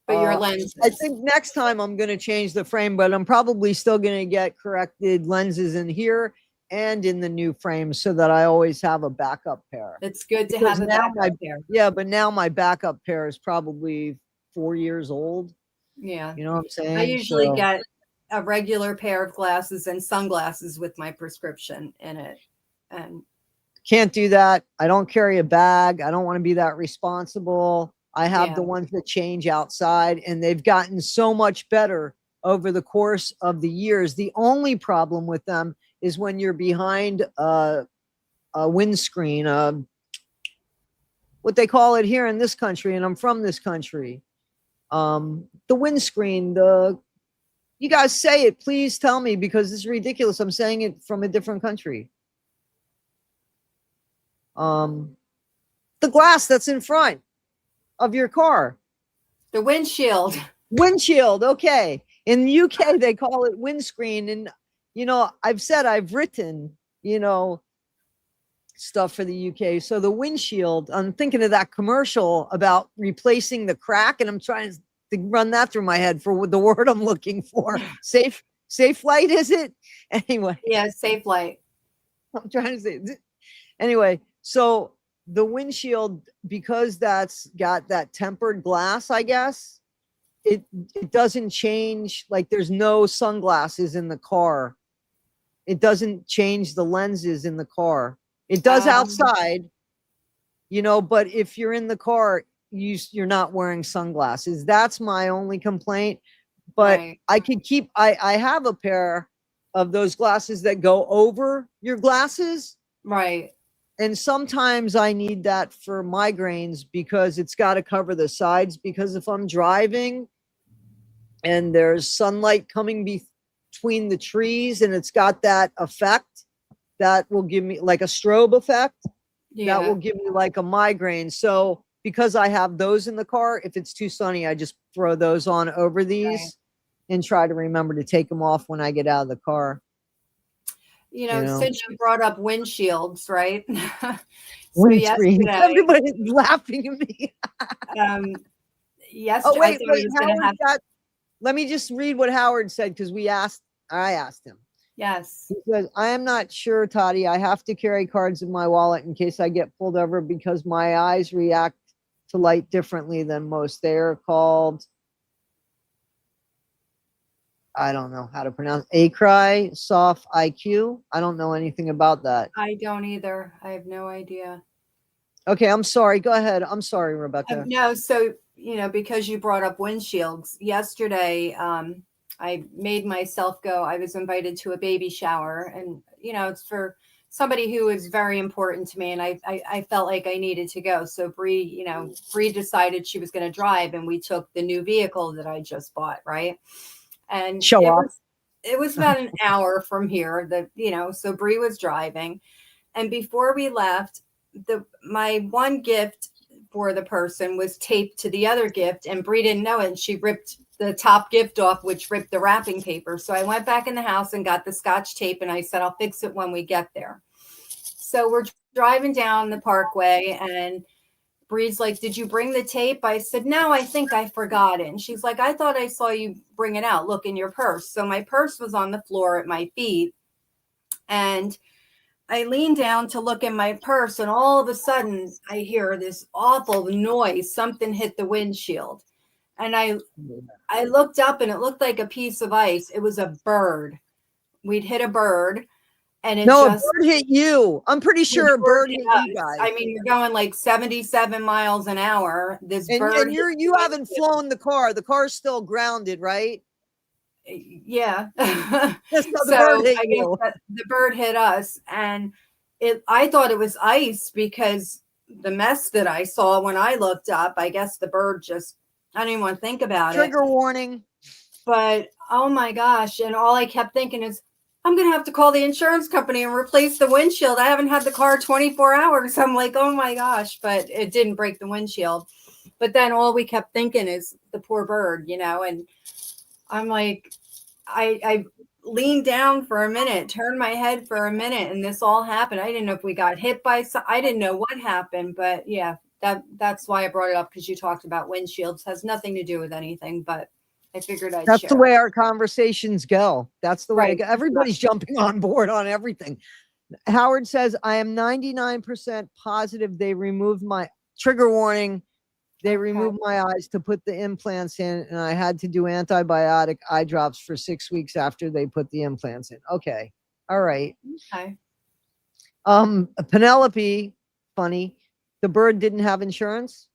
But your lenses. I think next time I'm going to change the frame, but I'm probably still going to get corrected lenses in here and in the new frame so that I always have a backup pair. It's good to have a backup pair. Yeah, but now my backup pair is probably 4 years old. Yeah. You know what I'm saying? I usually get a regular pair of glasses and sunglasses with my prescription in it. And can't do that. I don't carry a bag. I don't want to be that responsible. I have the ones that change outside and they've gotten so much better over the course of the years. The only problem with them is when you're behind a windscreen, what they call it here in this country, and I'm from this country. The windscreen, you guys say it, please tell me because it's ridiculous. I'm saying it from a different country. The glass that's in front of your car. The windshield. Windshield, okay. In the UK, they call it windscreen. And, I've written, stuff for the UK. So the windshield, I'm thinking of that commercial about replacing the crack. And I'm trying to run that through my head for the word I'm looking for. Safe light, is it? Anyway. Yeah, safe light. I'm trying to say. Anyway, so the windshield, because that's got that tempered glass, I guess, it doesn't change. Like there's no sunglasses in the car. It doesn't change the lenses in the car. It does outside, but if you're in the car, you're not wearing sunglasses. That's my only complaint. But right. I have a pair of those glasses that go over your glasses. Right. And sometimes I need that for migraines because it's got to cover the sides. Because if I'm driving and there's sunlight coming between the trees and it's got that effect, that will give me like a strobe effect. Yeah. That will give me like a migraine. So because I have those in the car, if it's too sunny, I just throw those on over these and try to remember to take them off when I get out of the car. Since you brought up windshields, right? Windscreen. Everybody's laughing at me. Yesterday, let me just read what Howard said because I asked him. Yes. He says, I am not sure, Toddie. I have to carry cards in my wallet in case I get pulled over because my eyes react to light differently than most. They are called I don't know how to pronounce ACRI, soft IQ. I don't know anything about that. I don't either. I have no idea. Okay, I'm sorry. Go ahead. I'm sorry, Rebecca. No, so because you brought up windshields, yesterday I made myself go. I was invited to a baby shower, and it's for somebody who is very important to me, and I felt like I needed to go. So Bree decided she was going to drive, and we took the new vehicle that I just bought, right? And Show off. It was about an hour from here so Bree was driving, and before we left, my one gift for the person was taped to the other gift, and Bree didn't know it, and she ripped the top gift off, which ripped the wrapping paper. So I went back in the house and got the Scotch tape, and I said, I'll fix it when we get there. So we're driving down the parkway, and Bree's like, did you bring the tape? I said, no, I think I forgot it. And she's like, I thought I saw you bring it out. Look in your purse. So my purse was on the floor at my feet, and I leaned down to look in my purse, and all of a sudden I hear this awful noise. Something hit the windshield. And I looked up, and it looked like a piece of ice. It was a bird. We'd hit a bird, and a bird hit you. I'm pretty sure a bird hit you guys. I mean, you're going like 77 miles an hour. This bird. And you haven't flown the car. The car's still grounded, right? Yeah. So the bird hit us, and I thought it was ice because the mess that I saw when I looked up. I guess the bird I didn't even want to think about it. Trigger warning. But oh my gosh, and all I kept thinking is, I'm gonna have to call the insurance company and replace the windshield. I haven't had the car 24 hours. I'm like, oh my gosh, but it didn't break the windshield. But then all we kept thinking is the poor bird, and I'm like, I leaned down for a minute, turned my head for a minute, and this all happened. I didn't know if we got hit by I didn't know what happened, but yeah, that's why I brought it up, because you talked about windshields. Has nothing to do with anything, but I figured I'd That's share. the way our conversations go. That's the way Right. to go. Everybody's jumping on board on everything. Howard says, I am 99% positive they removed my trigger warning. They removed my eyes to put the implants in, and I had to do antibiotic eye drops for 6 weeks after they put the implants in. Okay. All right. Okay. Penelope, funny. The bird didn't have insurance.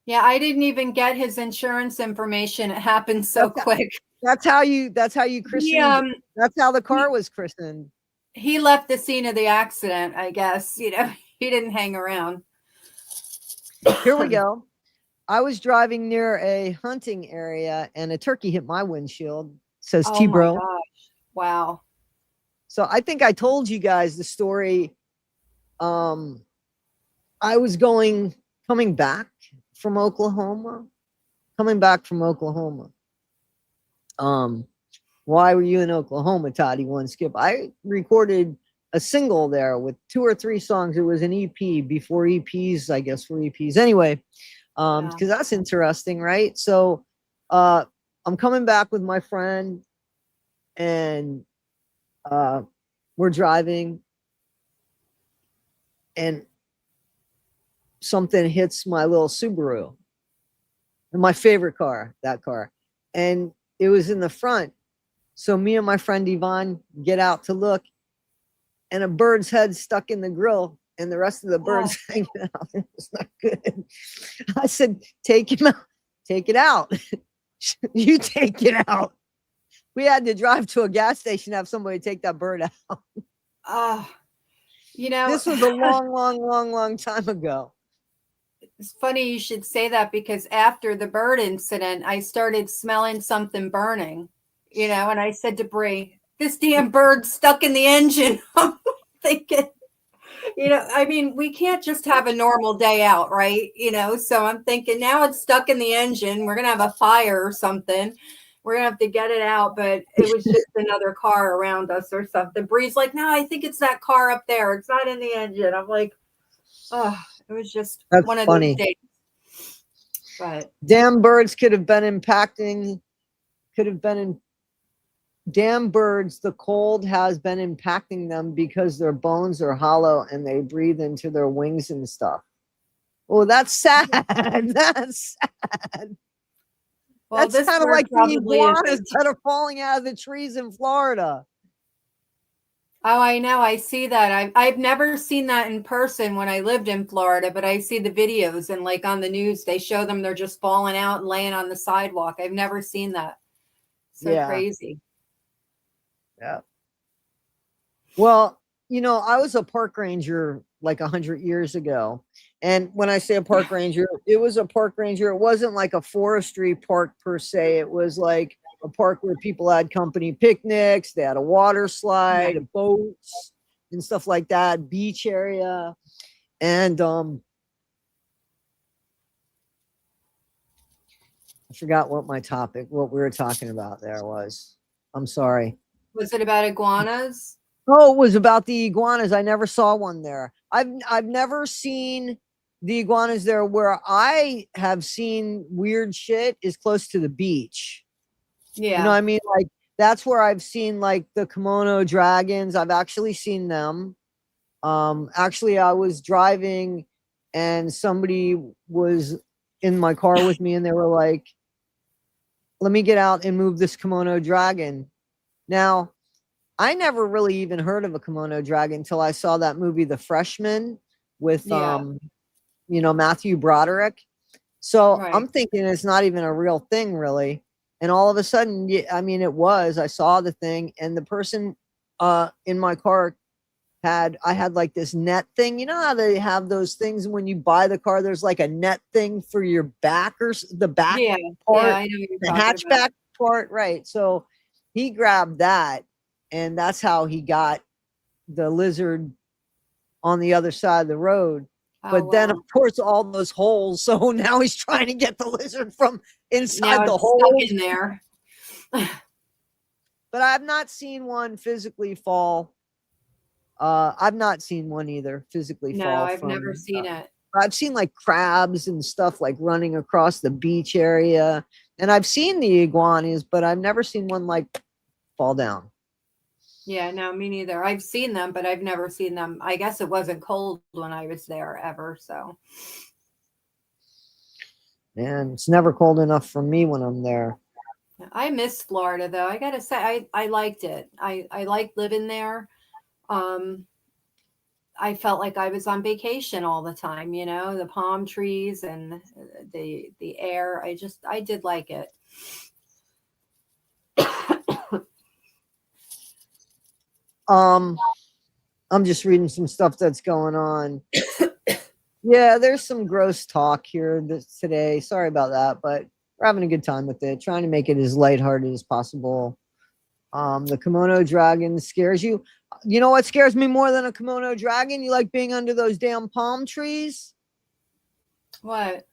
Yeah, I didn't even get his insurance information. It happened so quick. That's how you christened. That's how the car was christened. He left the scene of the accident, I guess. He didn't hang around. Here we go. I was driving near a hunting area, and a turkey hit my windshield, says T-Bro. Oh my gosh. Wow. So I think I told you guys the story. I was coming back from Oklahoma. Why were you in Oklahoma, Toddie? One skip. I recorded a single there with 2 or 3 songs. It was an EP before EPs, I guess, were EPs. Anyway, because that's interesting, right? So I'm coming back with my friend, and we're driving, and something hits my little Subaru, and my favorite car, that car, and it was in the front. So me and my friend Yvonne get out to look, and a bird's head stuck in the grill, and the rest of the birds hanging out. It was not good. I said, take him out. Take it out. You take it out. We had to drive to a gas station to have somebody take that bird out. This was a long time ago. It's funny you should say that, because after the bird incident, I started smelling something burning, and I said to Bree, this damn bird's stuck in the engine. I'm thinking, I mean, we can't just have a normal day out, right? So I'm thinking, now it's stuck in the engine. We're going to have a fire or something. We're going to have to get it out. But it was just another car around us or something. Bree's like, no, I think it's that car up there. It's not in the engine. I'm like, oh, it was just one of those days. But damn birds damn birds, the cold has been impacting them because their bones are hollow and they breathe into their wings and stuff. Oh, that's sad. That's sad. Well, That's this kind of bird like the probably is. iguanas that are falling out of the trees in Florida. Oh, I know. I see that. I've never seen that in person when I lived in Florida, but I see the videos and like on the news, they show them they're just falling out and laying on the sidewalk. I've never seen that. So Yeah. crazy. Yeah. Well, I was a park ranger like 100 years ago. And when I say a park ranger, it was a park ranger. It wasn't like a forestry park per se. It was like a park where people had company picnics. They had a water slide, Yeah. boats and stuff like that, beach area. And I forgot what what we were talking about there was. I'm sorry. Was it about iguanas? Oh, it was about the iguanas. I never saw one there. I've never seen the iguanas there. Where I have seen weird shit is close to the beach. Yeah. You know what I mean? Like that's where I've seen like the kimono dragons. I've actually seen them. Actually I was driving and somebody was in my car with me and they were like, let me get out and move this kimono dragon. Now, I never really even heard of a kimono dragon until I saw that movie, The Freshman, with Yeah. Matthew Broderick. So Right. I'm thinking it's not even a real thing, really. And all of a sudden, I mean, it was. I saw the thing, and the person in my car I had like this net thing. You know how they have those things when you buy the car? There's like a net thing for your back or the back Yeah. part, Yeah, I know what you're the talking about. hatchback part, right? So he grabbed that, and that's how he got the lizard on the other side of the road. Oh, But then, of wow. course, all those holes. So now he's trying to get the lizard from Now inside the it's stuck holes. in there. But I've not seen one physically fall. I've not seen one either physically No, fall I've from. never seen it. I've seen like crabs and stuff like running across the beach area, and I've seen the iguanas, but I've never seen one like fall down. Yeah, no, me neither. I've seen them, but I've never seen them. I guess it wasn't cold when I was there ever. So, And it's never cold enough for me when I'm there. I miss Florida though. I gotta say, I liked it. I liked living there. I felt like I was on vacation all the time, the palm trees and the air. I did like it. I'm just reading some stuff that's going on. Yeah, there's some gross talk here today. Sorry about that, but we're having a good time with it, trying to make it as lighthearted as possible. The kimono dragon scares you. You know what scares me more than a kimono dragon? You like being under those damn palm trees? What?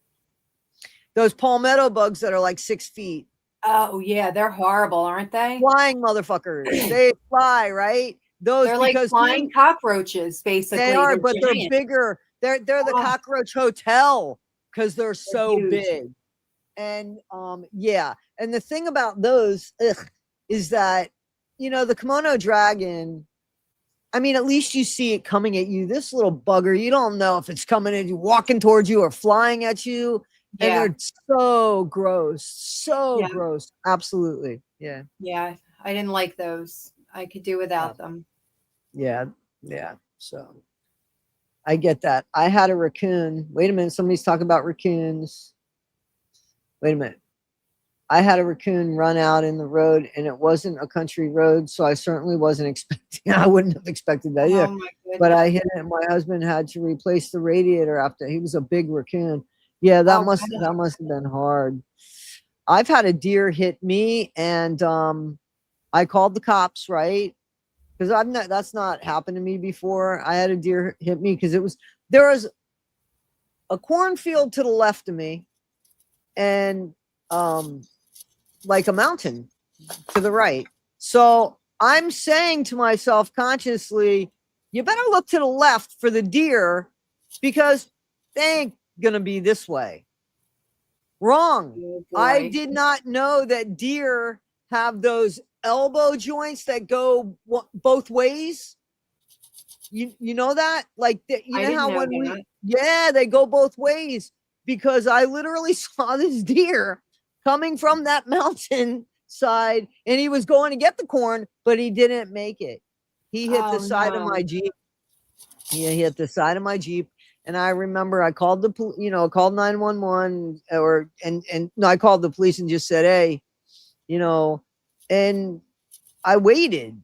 Those palmetto bugs that are like 6 feet. Oh yeah, they're horrible, aren't they? Flying motherfuckers. They fly, right? Those They're like because flying cockroaches, basically. they are, They're but they're giant. bigger. They're the Oh. cockroach hotel because they're so huge. big. And yeah. And the thing about those is that the kimono dragon, I mean, at least you see it coming at you. This little bugger, you don't know if it's coming at you, walking towards you, or flying at you. And Yeah. they're so gross. So Yeah. gross. Absolutely. Yeah. Yeah, I didn't like those. I could do without them. Yeah. Yeah. So I get that. I had a raccoon. Wait a minute. Somebody's talking about raccoons. Wait a minute. I had a raccoon run out in the road, and it wasn't a country road, so I certainly wasn't expecting. I wouldn't have expected that either. Oh my goodness. But I hit it, and my husband had to replace the radiator after. He was a big raccoon. Yeah, that Oh, must have been hard. I've had a deer hit me, and I called the cops, right? Because that's not happened to me before. I had a deer hit me because there was a cornfield to the left of me, and like a mountain to the right. So I'm saying to myself consciously, you better look to the left for the deer because they ain't gonna be this way. Wrong. Oh, I boy. did not know that deer have those elbow joints that go both ways. You know that? Like you I know didn't how know when that. yeah, they go both ways because I literally saw this deer coming from that mountain side, and he was going to get the corn, but he didn't make it. He hit the side of my Jeep. Yeah, he hit the side of my Jeep. And I remember I called called 911 no, I called the police and just said, hey, and I waited.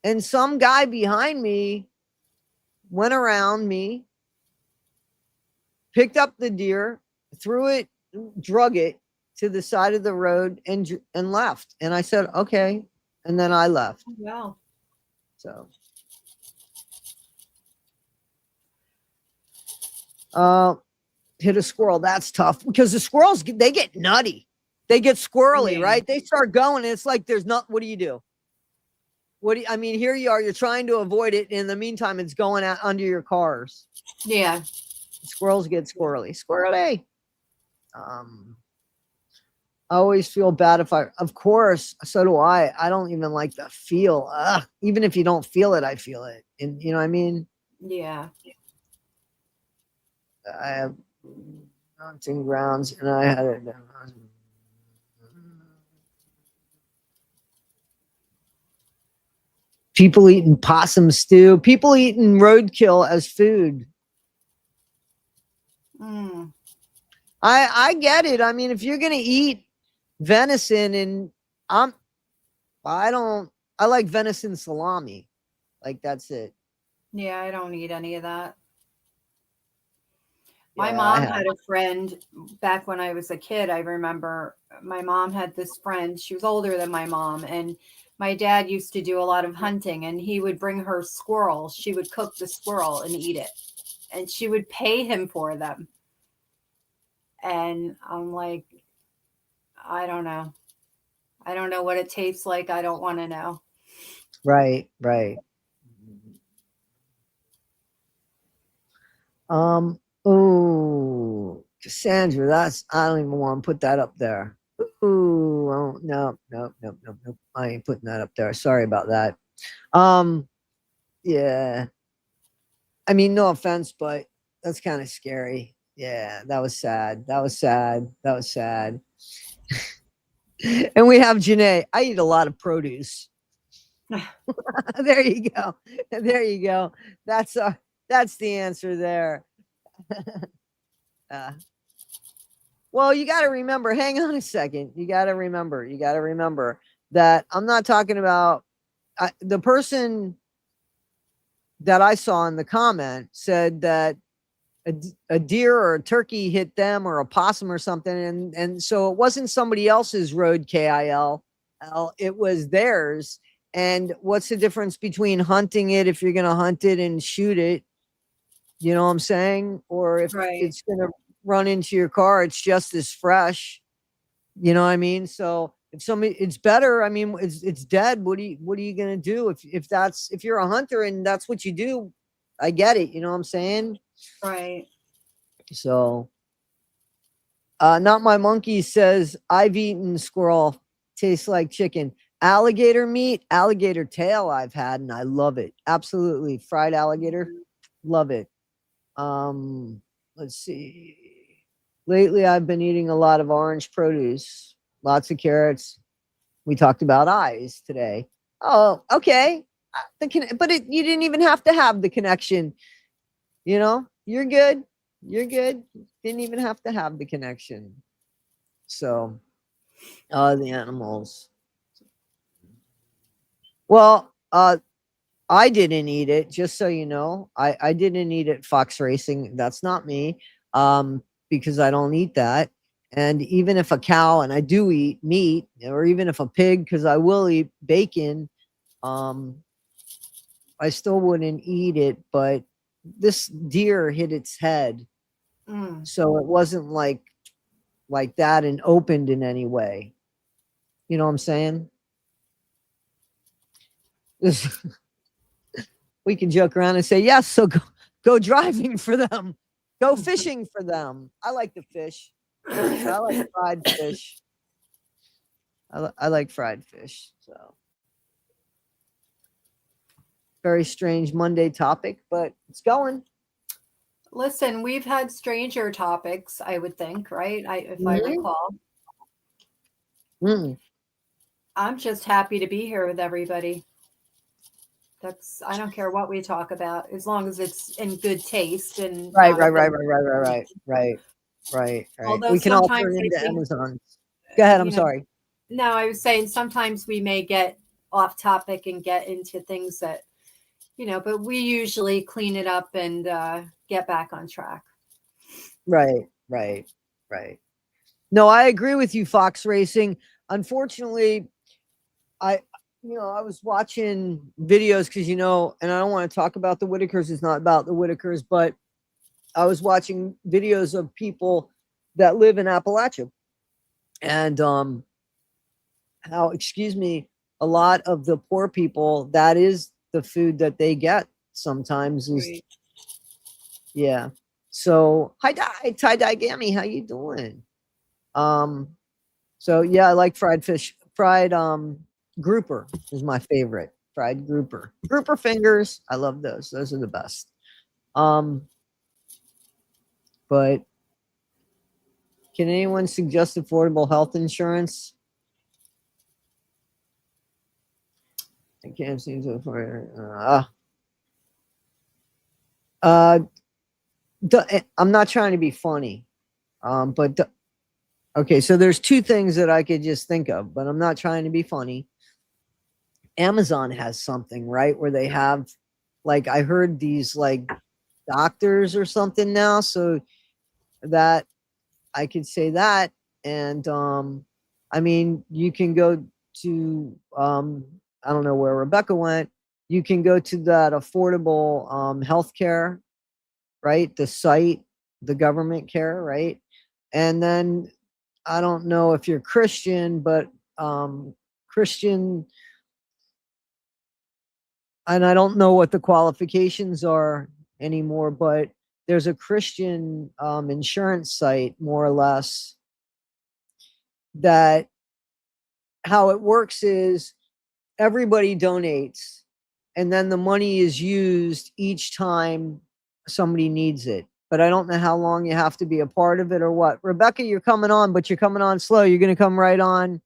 And some guy behind me went around me, picked up the deer, threw it, drug it to the side of the road and left. And I said, okay. And then I left. Wow. So, hit a squirrel. That's tough because the squirrels, they get nutty. They get squirrely, right? They start going. And it's like, what do you do? Here you are, you're trying to avoid it. In the meantime, it's going out under your cars. Yeah. Squirrels get squirrely. Squirrely. I always feel bad of course, so do I. I don't even like the feel. Even if you don't feel it, I feel it. And you know what I mean? Yeah. I have hunting grounds and I had it. People eating possum stew. People eating roadkill as food. I get it. I mean, if you're gonna eat venison, and I like venison salami. Like that's it. Yeah, I don't eat any of that. Yeah, my mom had a friend back when I was a kid. I remember my mom had this friend. She was older than my mom, and my dad used to do a lot of hunting, and he would bring her squirrels. She would cook the squirrel and eat it, and she would pay him for them. And I'm like, I don't know. I don't know what it tastes like. I don't want to know. Right. Oh, Cassandra, I don't even want to put that up there. Ooh, no. I ain't putting that up there. Sorry about that. Yeah. I mean, no offense, but that's kind of scary. Yeah, that was sad. And we have Janae. I eat a lot of produce. There you go. That's the answer there. Well, you got to remember, hang on a second. You got to remember that I'm not talking about the person that I saw in the comment said that a deer or a turkey hit them or a possum or something. And so it wasn't somebody else's road KIL, it was theirs. And what's the difference between hunting it if you're going to hunt it and shoot it? You know what I'm saying? Or if it's going to run into your car, it's just as fresh. You know what I mean? So it's better. I mean, it's dead. What are you going to do? If you're a hunter and that's what you do, I get it. You know what I'm saying? Right. So, Not My Monkey says, I've eaten squirrel, tastes like chicken. Alligator meat, alligator tail I've had, and I love it. Absolutely. Fried alligator, love it. Let's see. Lately, I've been eating a lot of orange produce, lots of carrots. We talked about eyes today. Oh, okay. You didn't even have to have the connection. You know, you're good. Didn't even have to have the connection. So, the animals. Well, I didn't eat it, just so you know. I didn't eat it fox racing. That's not me. Because I don't eat that. And even if a cow, and I do eat meat, or even if a pig, because I will eat bacon, I still wouldn't eat it. But this deer hit its head. So it wasn't like that and opened in any way. You know what I'm saying? We can joke around and say, yes, so go driving for them. Go fishing for them. I like to fish. I like fried fish. I like fried fish. So very strange Monday topic, but it's going. Listen, we've had stranger topics, I would think, right? If I recall. Mm. I'm just happy to be here with everybody. I don't care what we talk about, as long as it's in good taste and Right, not right, right, offensive. right, right, right, right, right, right, right. Although We can all sometimes turn I into think, Amazons. Go ahead. I'm you know, sorry. no, I was saying sometimes we may get off topic and get into things that, but we usually clean it up and get back on track. Right, right, right. No, I agree with you, Fox Racing. Unfortunately, I, I was watching videos because, and I don't want to talk about the Whitakers. It's not about the Whitakers, but I was watching videos of people that live in Appalachia and how, excuse me, a lot of the poor people, that is the food that they get sometimes is, Right. yeah. So tie-dye Gammy, how you doing? So yeah, I like fried fish. Fried grouper is my favorite. Fried grouper. Grouper fingers. I love those. Those are the best. But can anyone suggest affordable health insurance? I can't seem to afford I'm not trying to be funny. But okay, so there's two things that I could just think of, but I'm not trying to be funny. Amazon has something, right? Where they have, like, I heard these like doctors or something now, so that I could say that. And I mean, you can go to I don't know where Rebecca went. You can go to that affordable healthcare, right? The site, the government care, right? And then I don't know if you're Christian, but Christian, and I don't know what the qualifications are anymore, but there's a Christian insurance site, more or less, that how it works is everybody donates, and then the money is used each time somebody needs it. But I don't know how long you have to be a part of it or what. Rebecca, you're coming on, but you're coming on slow. You're going to come right on. Let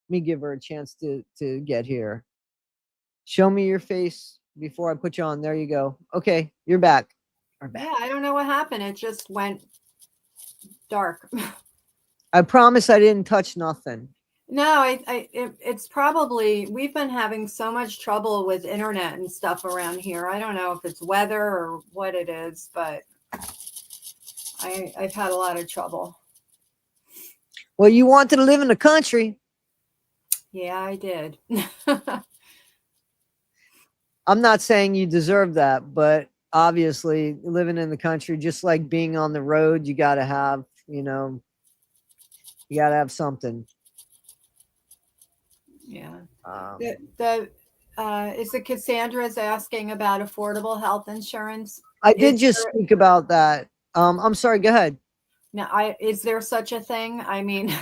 me give her a chance to get here. Show me your face before I put you on. There you go. Okay, you're back. Yeah, I don't know what happened. It just went dark. I promise I didn't touch nothing. No, it's probably, we've been having so much trouble with internet and stuff around here. I don't know if it's weather or what it is, but I've had a lot of trouble. Well, you wanted to live in the country. Yeah, I did. I'm not saying you deserve that, but obviously living in the country, just like being on the road, you got to have, you got to have something. Yeah. Um, Is it Cassandra's asking about affordable health insurance? I did just speak about that. I'm sorry. Go ahead. Now, is there such a thing? I mean,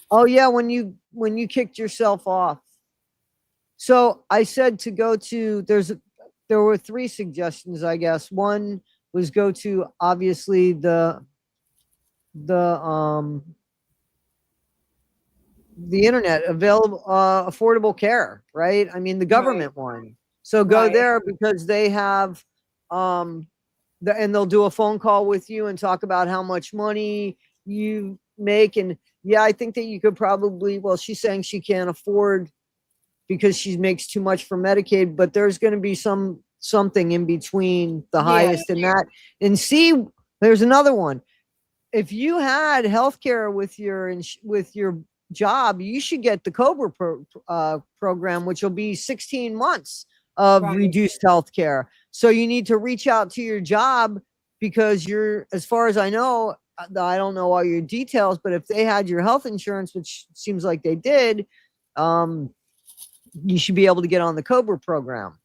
Oh yeah, when you kicked yourself off. So I said to go to there were three suggestions, I guess. One was go to obviously the internet available affordable care, right? I mean the government one. So go Right. there because they have and they'll do a phone call with you and talk about how much money you make. And yeah, I think that you could probably, well, she's saying she can't afford because she makes too much for Medicaid, but there's going to be something in between the highest and that. And see, there's another one. If you had healthcare with your job, you should get the Cobra program, which will be 16 months of reduced healthcare. So you need to reach out to your job because as far as I know, I don't know all your details, but if they had your health insurance, which seems like they did, you should be able to get on the Cobra program.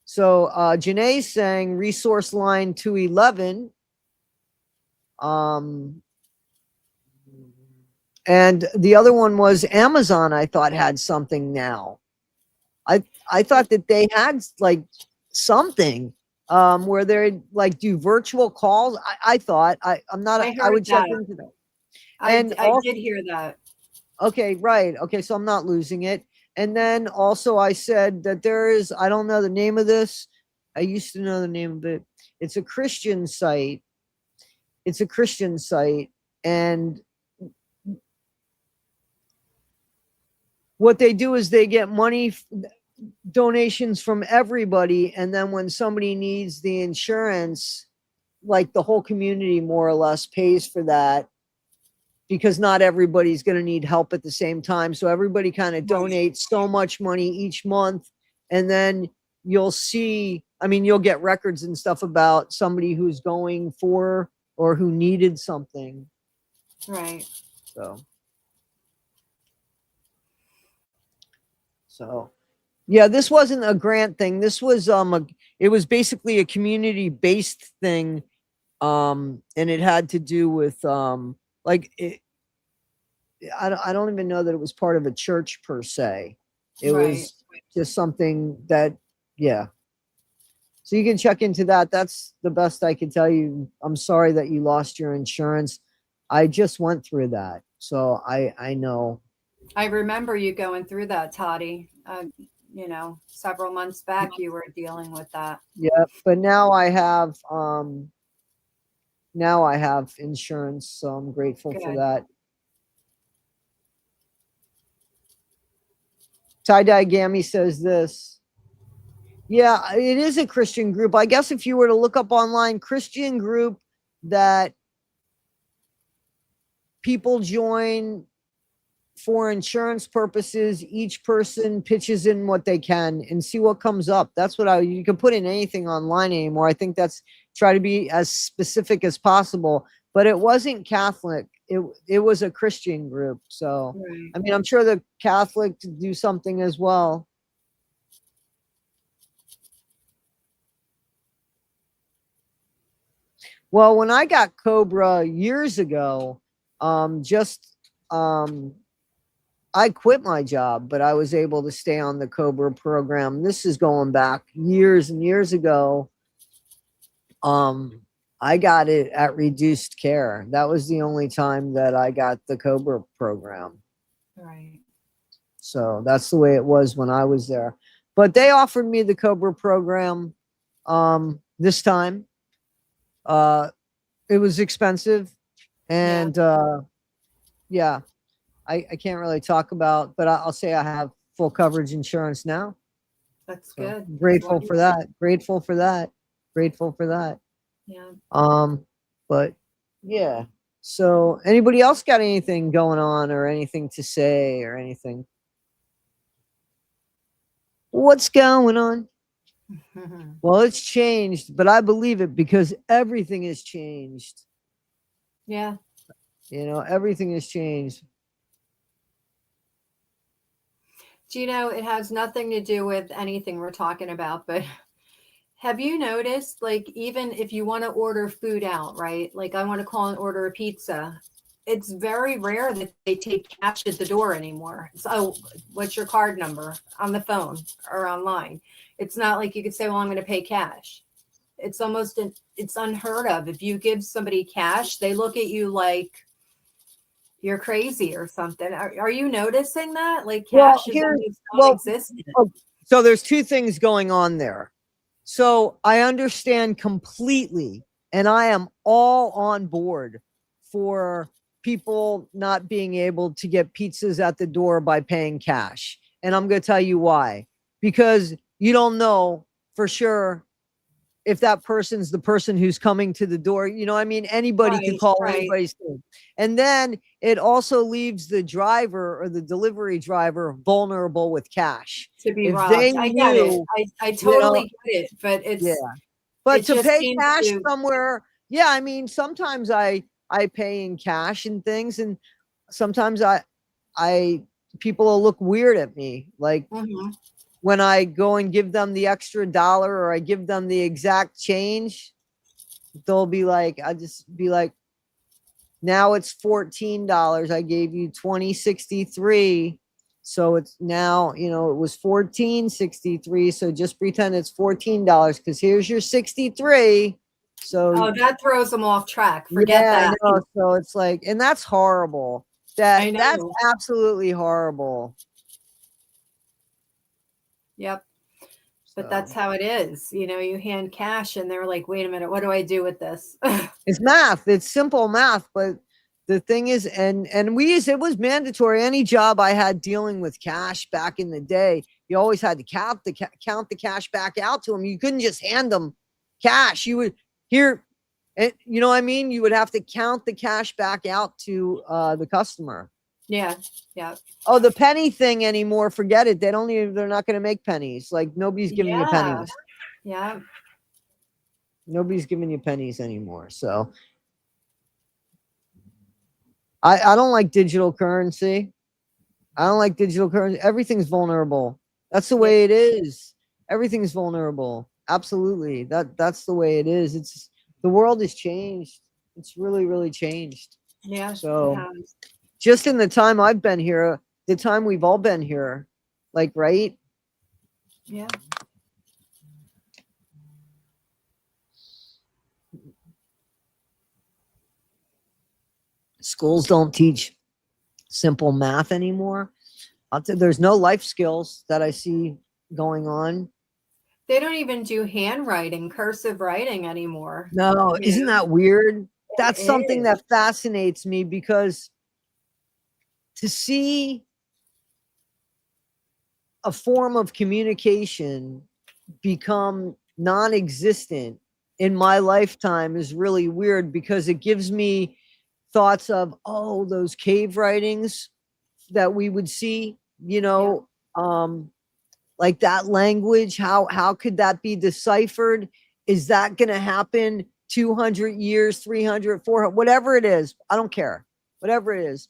So Janae's saying resource line 211. And the other one was Amazon, I thought had something now. I thought that they had like something where they like do virtual calls. I thought I'm not. I would check into that. I did hear that. Okay, right. Okay, so I'm not losing it. And then also I said that there is, I don't know the name of this. I used to know the name of it. It's a Christian site. It's a Christian site. And what they do is they get money, donations from everybody. And then when somebody needs the insurance, like the whole community more or less pays for that, because not everybody's going to need help at the same time. So everybody kind of donates so much money each month. And then you'll see, I mean, you'll get records and stuff about somebody who's going for or who needed something. Right. So yeah, this wasn't a grant thing. This was, it was basically a community based thing. And it had to do with, like it, I don't even know that it was part of a church per se. It was just something that, yeah. So you can check into that. That's the best I can tell you. I'm sorry that you lost your insurance. I just went through that. So I know. I remember you going through that, Toddie. You know, several months back you were dealing with that. Yeah, but now I have insurance, so I'm grateful for Good. that. Tie-Dye Gammy says this. Yeah, it is a Christian group. I guess if you were to look up online, Christian group that people join for insurance purposes, each person pitches in what they can and see what comes up. That's what you can put in anything online anymore. I think that's try to be as specific as possible, but it wasn't Catholic. It was a Christian group. So, Right. I mean, I'm sure the Catholics do something as well. Well, when I got Cobra years ago, I quit my job, but I was able to stay on the Cobra program. This is going back years and years ago. I got it at reduced care. That was the only time that I got the Cobra program. Right. So that's the way it was when I was there. But they offered me the Cobra program this time. It was expensive. And yeah, I can't really talk about, but I'll say I have full coverage insurance now. That's So good. grateful for that. Grateful for that. Grateful for that. Yeah. But yeah. So anybody else got anything going on or anything to say or anything? What's going on? Well, it's changed, but I believe it because everything has changed. Yeah. You know, everything has changed. Do you know, it has nothing to do with anything we're talking about, but have you noticed, like, even if you want to order food out, right? Like I want to call and order a pizza. It's very rare that they take cash at the door anymore. So what's your card number on the phone or online? It's not like you could say, well, I'm going to pay cash. It's almost, it's unheard of. If you give somebody cash, they look at you like you're crazy or something. Are you noticing that? Like cash is almost non-existent. So there's two things going on there. So I understand completely, and I am all on board for people not being able to get pizzas at the door by paying cash. And I'm going to tell you why. Because you don't know for sure if that person's the person who's coming to the door. You know, I mean, anybody could call anybody's name. And then it also leaves the driver or the delivery driver vulnerable with cash. To be if robbed. they I knew, get it. I totally get it, but it's but it to just pay seems cash to- somewhere, yeah, I mean, sometimes I pay in cash and things, and sometimes I people will look weird at me, like when I go and give them the extra $1 or I give them the exact change, they'll be like, I just be like, now it's $14. I gave you $20.63. So it's now, you know, it was $14.63. So just pretend it's $14 because here's your 63. So that throws them off track. Forget that. I know. So it's like, and that's horrible. I That's know. absolutely horrible. Yep. But that's So, how it is. You know, you hand cash and they're like, wait a minute, what do I do with this? it's math. It's simple math, but the thing is, and it was mandatory. Any job I had dealing with cash back in the day, you always had to count the cash back out to them. You couldn't just hand them cash. You would here, and you know what I mean. You would have to count the cash back out to the customer. Yeah. Yeah. Oh, the penny thing anymore? Forget it. They don't even. They're not going to make pennies. Like nobody's giving you Yeah. pennies. Yeah. Nobody's giving you pennies anymore. So I don't like digital currency. I don't like digital currency. Everything's vulnerable. That's the way it is. Everything's vulnerable. Absolutely. That's the way it is. It's the world has changed. It's really, really changed. Yeah. So Yeah. just in the time I've been here, the time we've all been here, like, right? Yeah. Schools don't teach simple math anymore. There's no life skills that I see going on. They don't even do handwriting, cursive writing anymore. No, You isn't know? that weird? That's It something is. that fascinates me because to see a form of communication become non-existent in my lifetime is really weird because it gives me thoughts of, oh, those cave writings that we would see, you know, like that language, how could that be deciphered? Is that going to happen 200 years, 300, 400, whatever it is? I don't care. Whatever it is.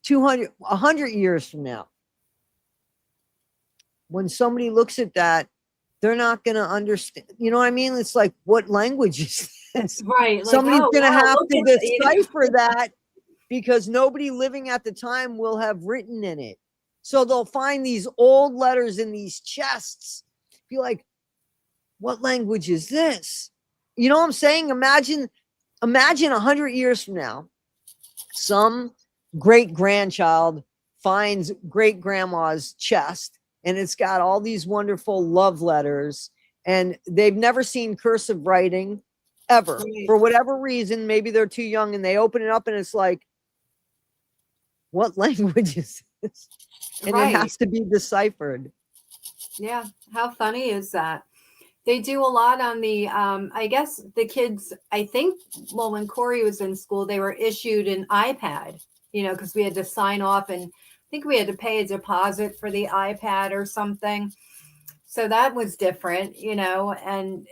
200, 100 years from now, when somebody looks at that, they're not going to understand. You know what I mean? It's like, what language is this? Right. Like, Somebody's oh, going to wow, have look to at the, you know. decipher that because nobody living at the time will have written in it. So they'll find these old letters in these chests. Be like, what language is this? You know what I'm saying? Imagine 100 years from now, some great grandchild finds great grandma's chest and it's got all these wonderful love letters and they've never seen cursive writing ever. Right. For whatever reason, maybe they're too young and they open it up and it's like, what language is this? And Right. it has to be deciphered. Yeah. How funny is that? They do a lot on the, I guess the kids, I think, well, when Corey was in school, they were issued an iPad, you know, because we had to sign off and I think we had to pay a deposit for the iPad or something. So that was different, you know, and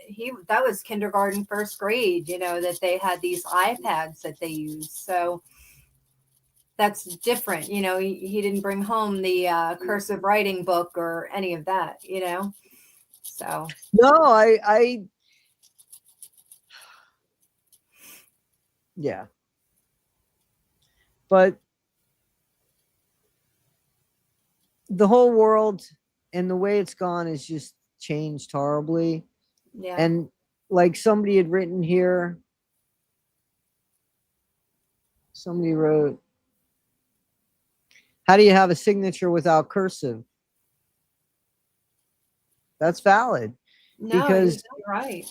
that was kindergarten, first grade, you know, that they had these iPads that they used. So that's different. You know, he didn't bring home the cursive writing book or any of that, you know. So no, I yeah. But the whole world and the way it's gone is just changed horribly. yeah. And like somebody had written here, somebody wrote, how do you have a signature without cursive? That's valid. No, because you're right.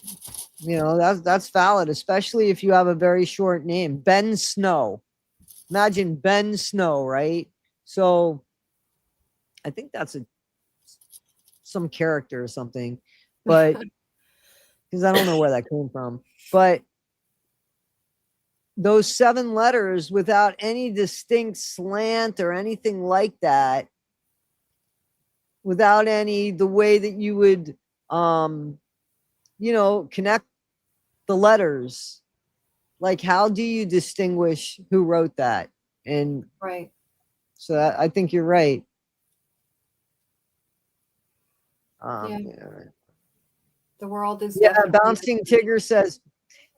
you know that's valid, especially if you have a very short name. Ben Snow. Imagine Ben Snow, right? So I think that's some character or something, but because I don't know where that came from. But those 7 letters without any distinct slant or anything like that, without any the way that you would you know, connect the letters. Like, how do you distinguish who wrote that? And Right. so I think you're right. Yeah. Yeah. The world is Yeah, definitely Bouncing Tigger says,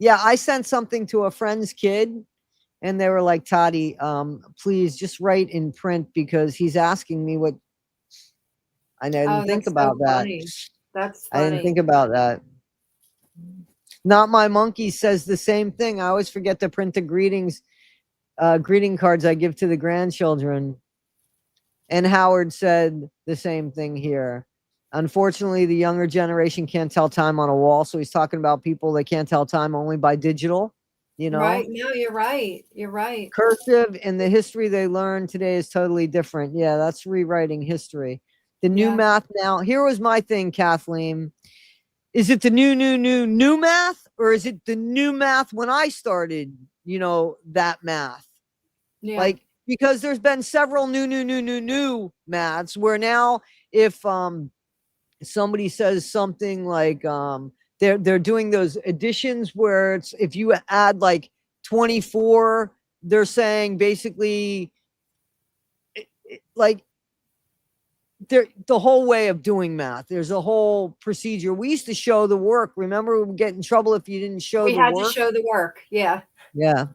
yeah, I sent something to a friend's kid and they were like, Toddie, please just write in print because he's asking me what I didn't think that's about so that. funny. That's I didn't funny. think about that. Not My Monkey says the same thing. I always forget to print the greetings greeting cards I give to the grandchildren. And Howard said the same thing here. Unfortunately, the younger generation can't tell time on a wall. So he's talking about people that can't tell time only by digital, you know? Right. No, you're right. You're right. Cursive and the history they learn today is totally different. Yeah, that's rewriting history. The new Yeah. math now. Here was my thing, Kathleen. Is it the new math, or is it the new math when I started, that math? Yeah. Like, because there's been several new maths where now if somebody says something like they're doing those additions where it's if you add like 24, they're saying basically like the whole way of doing math. There's a whole procedure. We used to show the work. Remember, we would get in trouble if you didn't show We the had work. to show the work. Yeah. Yeah.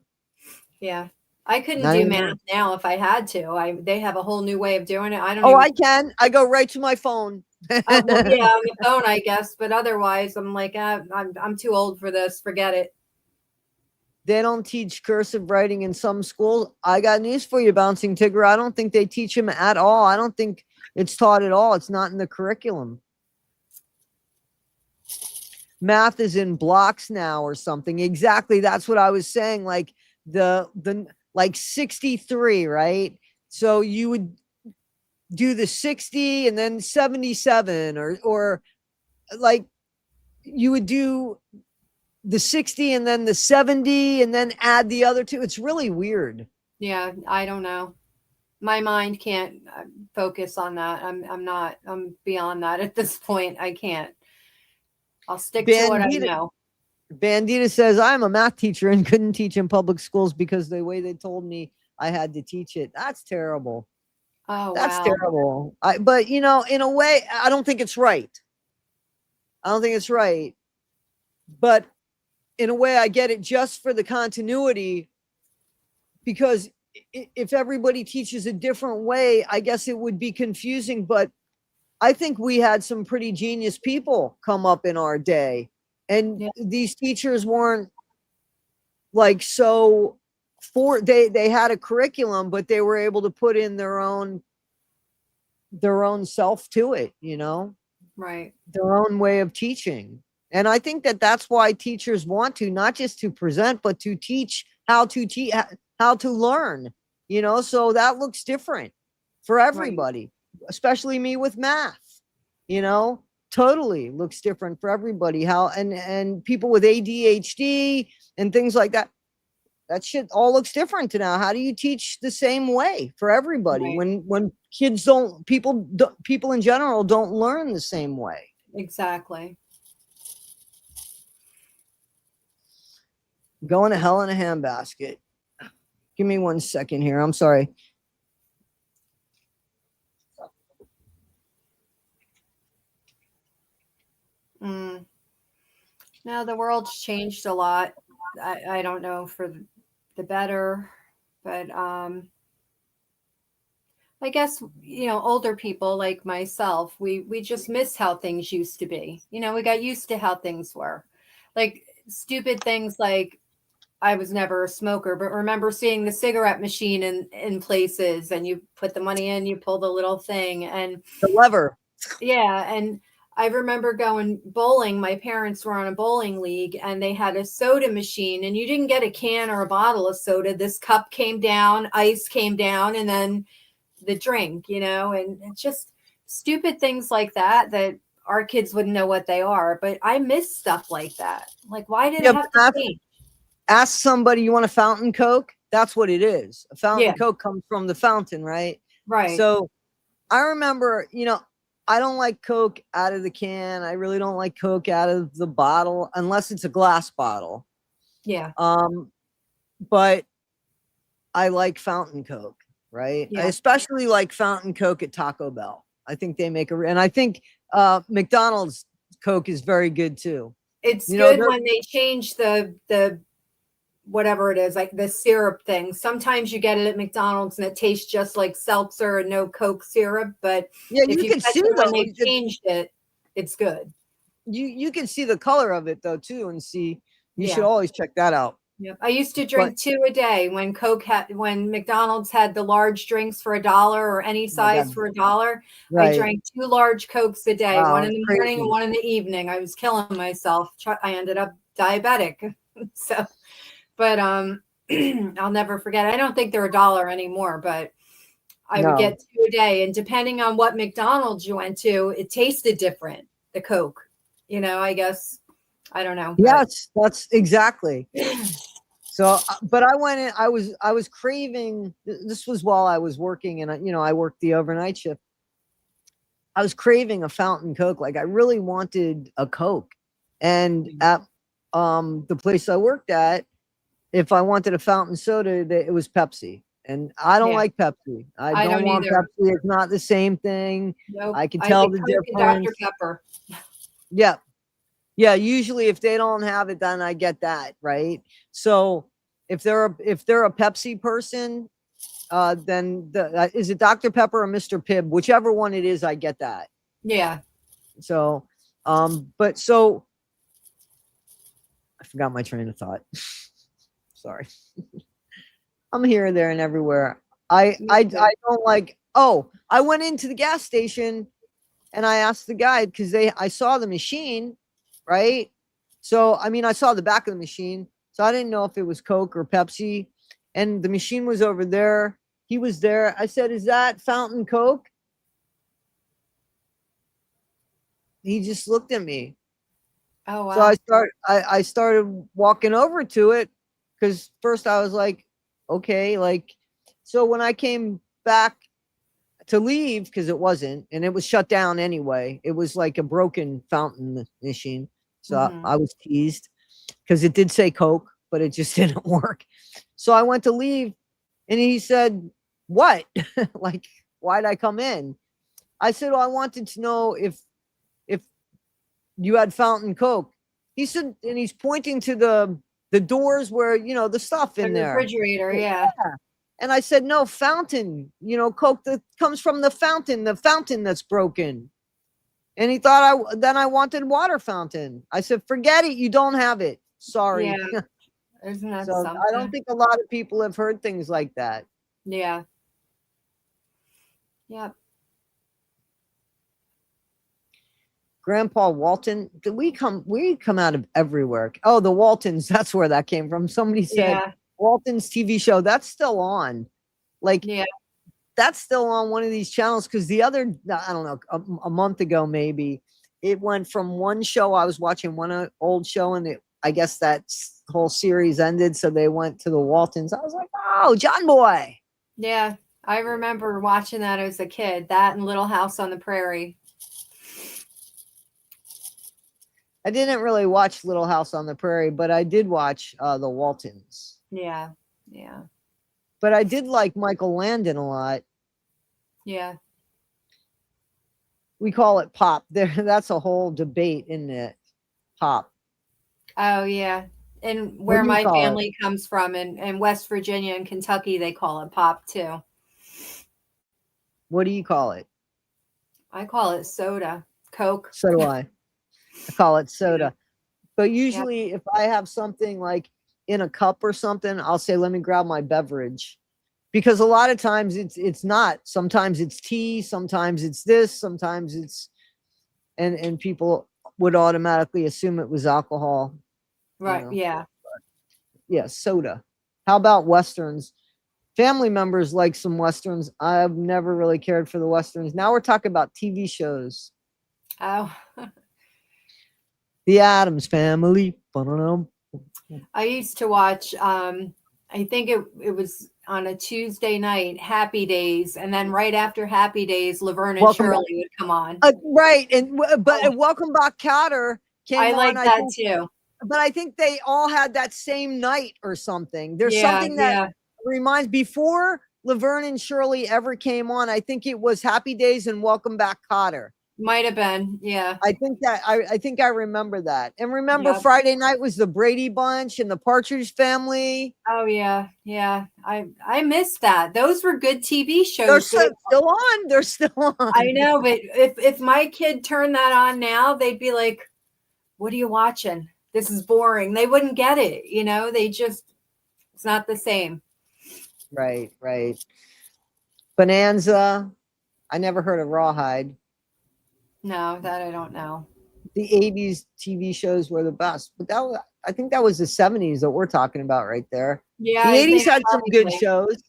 Yeah. I couldn't Not do anymore. math now if I had to. They have a whole new way of doing it. I don't Oh, even I can. I go right to my phone. well, yeah, on the phone, I guess, but otherwise I'm like, I'm too old for this. Forget it. They don't teach cursive writing in some schools. I got news for you, Bouncing Tigger. I don't think they teach them at all. I don't think it's taught at all. It's not in the curriculum. Math is in blocks now or something. Exactly. That's what I was saying. Like the like 63, right? So you would do the 60 and then 77 or like you would do the 60 and then the 70 and then add the other two. It's really weird. Yeah, I don't know. My mind can't focus on that. I'm beyond that at this point. I can't. I'll stick to what I know. Bandita says, I'm a math teacher and couldn't teach in public schools because the way they told me I had to teach it. That's terrible. Oh, That's wow. terrible. But, in a way, I don't think it's right. I don't think it's right. But in a way, I get it just for the continuity, because if everybody teaches a different way, I guess it would be confusing. But I think we had some pretty genius people come up in our day. And these teachers weren't like they had a curriculum, but they were able to put in their own self to it, Right. their own way of teaching. And I think that's why teachers want to, not just to present, but to teach how to learn, so that looks different for everybody, especially me with math, totally looks different for everybody. How, and people with ADHD and things like that. That shit all looks different to now. How do you teach the same way for everybody when kids people in general don't learn the same way? Exactly. Going to hell in a handbasket. Give me 1 second here. I'm sorry. Now the world's changed a lot. I don't know for the better, but I guess older people like myself, we just miss how things used to be. We got used to how things were, like stupid things like I was never a smoker, but remember seeing the cigarette machine in places, and you put the money in, you pull the little thing, and the lever. Yeah, and I remember going bowling. My parents were on a bowling league, and they had a soda machine, and you didn't get a can or a bottle of soda. This cup came down, ice came down, and then the drink, and it's just stupid things like that our kids wouldn't know what they are. But I miss stuff like that. Like, why did it have to change? Ask somebody, you want a fountain Coke? That's what it is. A fountain Coke comes from the fountain, right? Right. So I remember, I don't like Coke out of the can. I really don't like Coke out of the bottle unless it's a glass bottle. Yeah. But I like fountain Coke, right? Yeah. I especially like fountain Coke at Taco Bell. I think they make and I think McDonald's Coke is very good too. It's good when they change the whatever it is, like the syrup thing. Sometimes you get it at McDonald's and it tastes just like seltzer and no Coke syrup. But if you can see when they changed it, it's good. You can see the color of it though too, and see. You should always check that out. Yep. I used to drink 2 a day when McDonald's had the large drinks for $1 or any Oh my size God. for $1. I Right. drank 2 large Cokes a day, Wow, one in it's the morning and crazy. one in the evening. I was killing myself. I ended up diabetic. So, but I'll never forget. I don't think they're $1 anymore, but I would No. get 2 a day. And depending on what McDonald's you went to, it tasted different, the Coke. You know, I guess, I don't know. Yes, that's exactly. So, but I went in, I was craving, this was while I was working and, I worked the overnight shift. I was craving a fountain Coke. Like I really wanted a Coke. And at the place I worked at, if I wanted a fountain soda, it was Pepsi. And I don't Yeah. like Pepsi. I I don't don't want either. Pepsi. It's not the same thing. Nope. I can I tell like the Coke and difference. Dr. Pepper. Yeah. Yeah. Usually if they don't have it, then I get that. Right. So if they're a Pepsi person, then is it Dr. Pepper or Mr. Pibb? Whichever one it is, I get that. Yeah. So, but so I forgot my train of thought. Sorry. I'm here, there, and everywhere. I don't like. Oh, I went into the gas station and I asked the guy because I saw the machine, right? So I mean, I saw the back of the machine, so I didn't know if it was Coke or Pepsi. And the machine was over there. He was there. I said, "Is that fountain Coke?" He just looked at me. Oh, wow. So I started walking over to it because first I was like, okay, like, so when I came back to leave, because it wasn't, and it was shut down anyway, it was like a broken fountain machine. So I was teased because it did say Coke, but it just didn't work. So I went to leave and he said, what? Like, why'd I come in? I said, well, I wanted to know if you had fountain Coke. He said, and he's pointing to the doors where, the stuff in The there. refrigerator, yeah. And I said, no, fountain, Coke that comes from the fountain that's broken. And he thought then I wanted water fountain. I said, forget it. You don't have it. Sorry. Yeah. Isn't that So something? I don't think a lot of people have heard things like that. Yeah. Yep. Grandpa Walton, we come out of everywhere. Oh, the Waltons, that's where that came from. Somebody said Walton's TV show, that's still on. Like, Yeah. That's still on one of these channels because the other, I don't know, a month ago maybe, it went from one show. I was watching one old show and I guess that whole series ended. So they went to the Waltons. I was like, oh, John Boy. Yeah. I remember watching that as a kid, that and Little House on the Prairie. I didn't really watch Little House on the Prairie, but I did watch the Waltons. Yeah. Yeah. But I did like Michael Landon a lot. Yeah. We call it pop. That's a whole debate, isn't it? Pop. Oh, yeah. And where do you my call family comes from in West Virginia and Kentucky, they call it pop too. What do you call it? I call it soda, Coke. So do I. I call it soda. But usually if I have something like in a cup or something, I'll say, let me grab my beverage. Because a lot of times it's not. Sometimes it's tea, sometimes it's this, sometimes it's and people would automatically assume it was alcohol. Right. Yeah. Yeah, soda. How about Westerns? Family members like some Westerns. I've never really cared for the Westerns. Now we're talking about TV shows. Oh. The Addams Family. I used to watch, I think it was on a Tuesday night, Happy Days. And then right after Happy Days, Laverne and Welcome Shirley would come on. Right. But Welcome Back, Kotter came I on. like that too. But I think they all had that same night or something. There's something that reminds, before Laverne and Shirley ever came on, I think it was Happy Days and Welcome Back, Kotter. Might have been, yeah. I think I remember that. And remember Friday night was the Brady Bunch and the Partridge Family. Oh yeah, yeah. I missed that. Those were good TV shows. They're still on. They're still on. I know, but if my kid turned that on now, they'd be like, "What are you watching? this is boring. They wouldn't get it. It's not the same. Right, right. Bonanza. I never heard of Rawhide. No, that I don't know. The 80s TV shows were the best, but I think that was the 70s that we're talking about right there. Yeah, The I 80s think had some good probably. shows.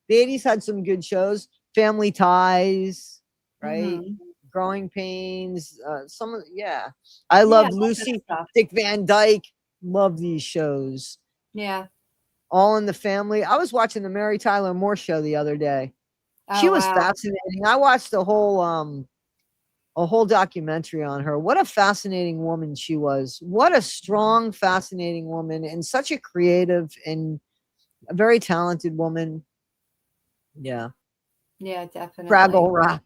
The 80s had some good shows. Family Ties, right? Mhm. Growing Pains. Yeah. I Yeah, loved that kind of Lucy, stuff. Dick Van Dyke. Love these shows. Yeah. All in the Family. I was watching the Mary Tyler Moore show the other day. She Oh was wow. fascinating. I watched a whole documentary on her. What a fascinating woman she was. What a strong, fascinating woman, and such a creative and a very talented woman. Yeah. Yeah, definitely. Fraggle Rock.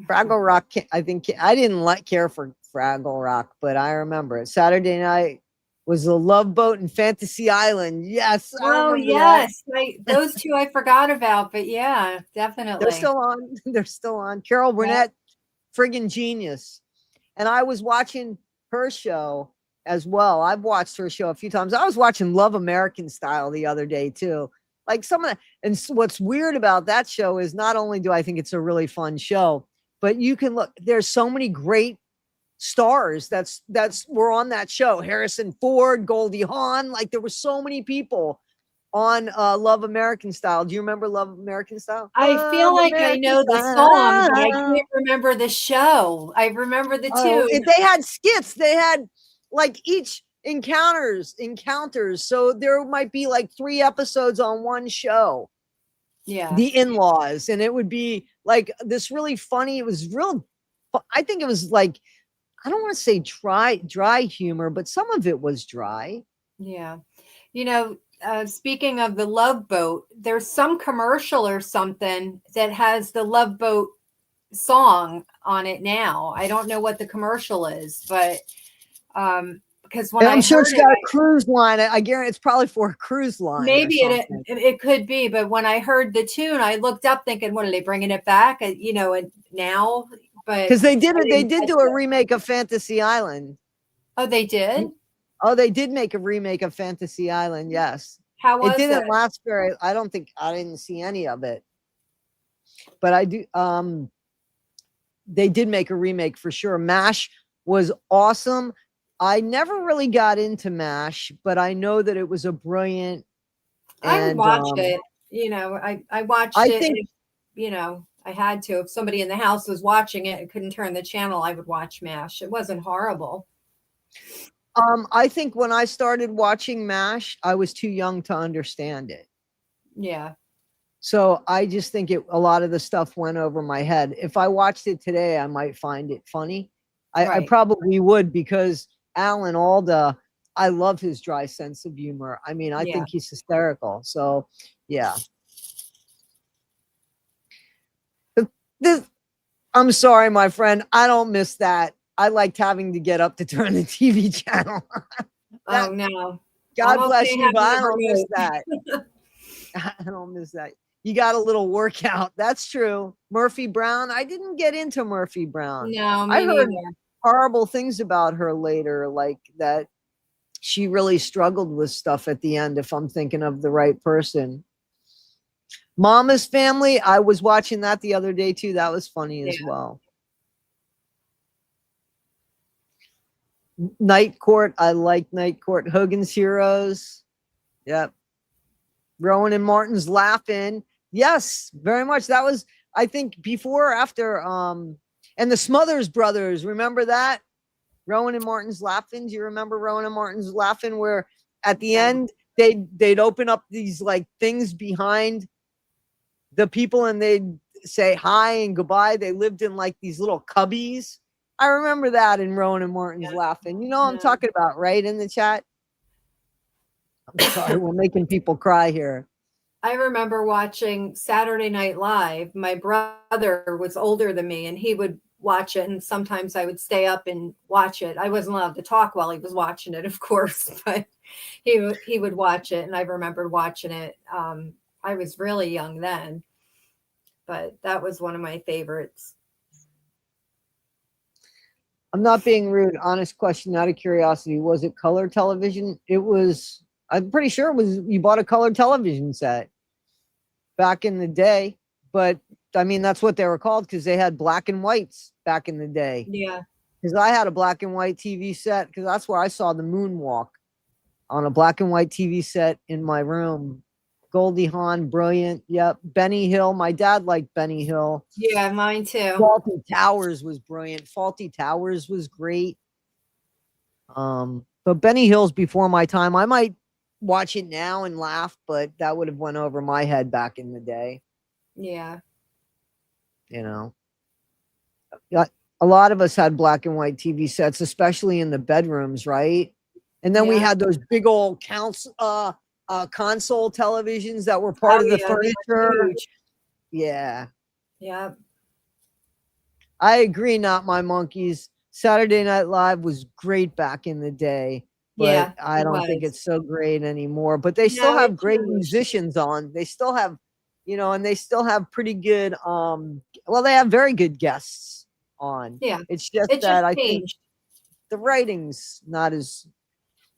Fraggle Rock. I think I didn't care for Fraggle Rock, but I remember it. Saturday night was the Love Boat and Fantasy Island. Yes, I Oh remember that. yes, those two I forgot about, but yeah, They're definitely. still on. They're still on. Carol Burnett, friggin' genius. And I was watching her show as well. I've watched her show a few times. I was watching Love American Style the other day too. Like and what's weird about that show is not only do I think it's a really fun show, but you can look, there's so many great stars that's were on that show. Harrison Ford, Goldie Hawn, like there were so many people on Love American Style. Do you remember Love American Style? I feel Love like I know American the song, but I Style. can't remember the show. I remember the Oh, tune. they had skits. They had like each encounters. So there might be like 3 episodes on one show. Yeah. The In-Laws, and it would be like this really funny. It was real. I think it was like, I don't want to say dry humor, but some of it was dry. Yeah. Speaking of the Love Boat, there's some commercial or something that has the Love Boat song on it now. I don't know what the commercial is, but because when And I'm I sure heard it's it, got a cruise line. I guarantee it's probably for a cruise line. maybe or it, something. it could be, but when I heard the tune, I looked up thinking, what are they bringing it back? And now, but Because they did I it. They didn't did catch do a it. remake of Fantasy Island. Oh, they did? Oh, they did make a remake of Fantasy Island. Yes. How was It didn't it? last very. I didn't see any of it, but I do. They did make a remake for sure. MASH was awesome. I never really got into MASH, but I know that it was a brilliant. I would And watch it. I watched I it. think I had to. If somebody in the house was watching it and couldn't turn the channel, I would watch MASH. It wasn't horrible. I think when I started watching MASH, I was too young to understand it. Yeah. So I just think a lot of the stuff went over my head. If I watched it today, I might find it funny. I Right. probably would, because Alan Alda, I love his dry sense of humor. I mean, I Yeah. think he's hysterical. So, yeah. I'm sorry, my friend. I don't miss that. I liked having to get up to turn the TV channel. Oh no. God I'm bless okay you, but I having the don't miss remote. that. I don't miss that. You got a little workout. That's true. Murphy Brown. I didn't get into Murphy Brown. No, I me heard neither. horrible things about her later, like that she really struggled with stuff at the end, if I'm thinking of the right person. Mama's Family. I was watching that the other day too. That was funny as well. Night Court. I like Night Court. Hogan's Heroes. Yep. Rowan and Martin's Laughing. Yes, very much. That was, I think, before or after and the Smothers Brothers. Remember that? Rowan and Martin's Laughing. Do you remember Rowan and Martin's Laughing, where at the end they'd open up these like things behind the people and they'd say hi and goodbye. They lived in like these little cubbies. I remember that in Rowan and Martin's Laughing. You know what I'm talking about, right? In the chat. I'm sorry, we're making people cry here. I remember watching Saturday Night Live. My brother was older than me and he would watch it, and sometimes I would stay up and watch it. I wasn't allowed to talk while he was watching it, of course, but he would watch it, and I remember watching it. I was really young then, but that was one of my favorites. I'm not being rude. Honest question, out of curiosity. Was it color television? It was. I'm pretty sure it was. You bought a color television set back in the day, but I mean that's what they were called because they had black and whites back in the day. Yeah. Because I had a black and white TV set because that's where I saw the moonwalk on a black and white TV set in my room. Goldie Hawn, brilliant. Yep. Benny Hill. My dad liked Benny Hill. Yeah, mine too. Faulty Towers was brilliant. Faulty Towers was great. But Benny Hill's before my time. I might watch it now and laugh, but that would have went over my head back in the day. Yeah. You know, a lot of us had black and white TV sets, especially in the bedrooms, right? And then we Yeah. had those big old console televisions that were part of the yeah, they were furniture. huge. Yeah, Yeah. I agree. Not my monkeys. Saturday Night Live was great back in the day, but Yeah, I it don't think was. it's so great anymore. But they still No, have it great changed. musicians on. They still have, and they still have pretty good. Well, they have very good guests on. Yeah. It's just It that just I think changed. the writing's not as,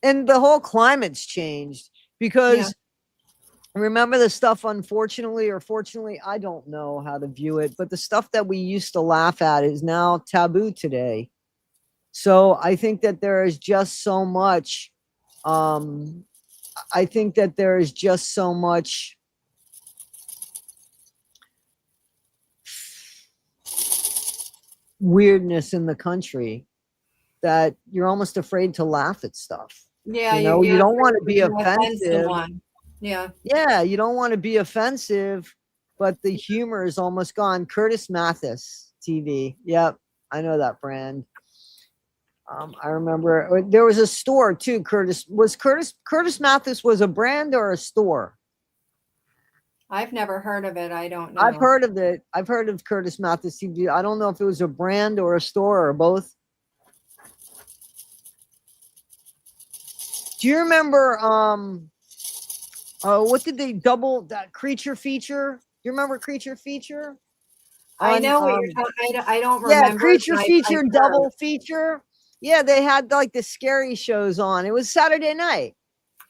and the whole climate's changed because remember the stuff, unfortunately or fortunately, I don't know how to view it, but the stuff that we used to laugh at is now taboo today. So I think that there is just so much, I think that there is just so much weirdness in the country that you're almost afraid to laugh at stuff. Yeah. You know, you have don't want to be offend offensive. someone. Yeah. Yeah, you don't want to be offensive, but the humor is almost gone. Curtis Mathis TV. Yep, I know that brand. I remember there was a store too. Curtis Mathis was a brand or a store? I've never heard of it. I don't know. I've heard of it. I've heard of Curtis Mathis TV. I don't know if it was a brand or a store or both. Do you remember what did they double that Creature Feature? Do you remember Creature Feature? I know what you're talking. I don't remember. Yeah, Creature but Feature, I've heard. double feature. Yeah, they had like the scary shows on. It was Saturday night.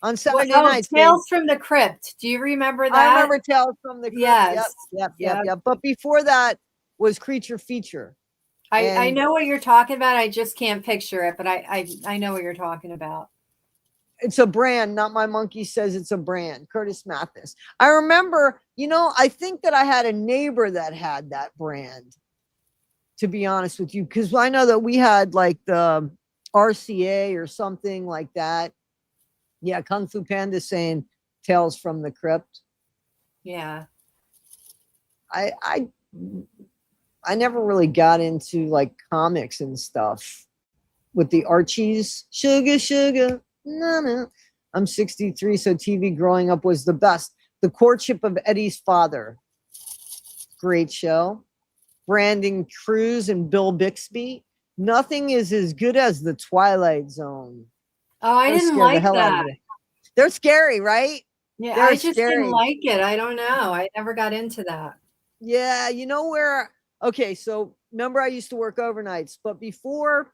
On Saturday nights. Tales from the Crypt. Do you remember that? I remember Tales from the Crypt. Yes. Yep. But before that was Creature Feature. I know what you're talking about. I just can't picture it, but I know what you're talking about. It's a brand. Not My Monkey says it's a brand. Curtis Mathis. I remember, I think that I had a neighbor that had that brand, to be honest with you, because I know that we had like the RCA or something like that. Yeah, Kung Fu Panda saying Tales from the Crypt. Yeah. I never really got into like comics and stuff with the Archies. Sugar. No. I'm 63, so TV growing up was the best. The Courtship of Eddie's Father. Great show. Brandon Cruz and Bill Bixby. Nothing is as good as The Twilight Zone. Oh, I Those didn't scare the like hell out of that. me. They're scary, right? Yeah, They're I just scary. didn't like it. I don't know. I never got into that. Yeah, you know where? Okay, so remember I used to work overnights, but before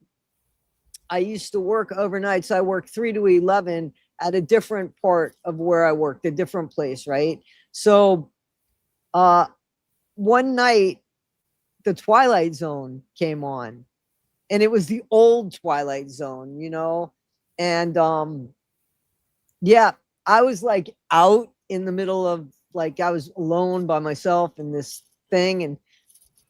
I used to work overnights, I worked 3 to 11 at a different part of where I worked, a different place, right? So one night, the Twilight Zone came on, and it was the old Twilight Zone, and yeah, I was like out in the middle of, like, I was alone by myself in this thing, and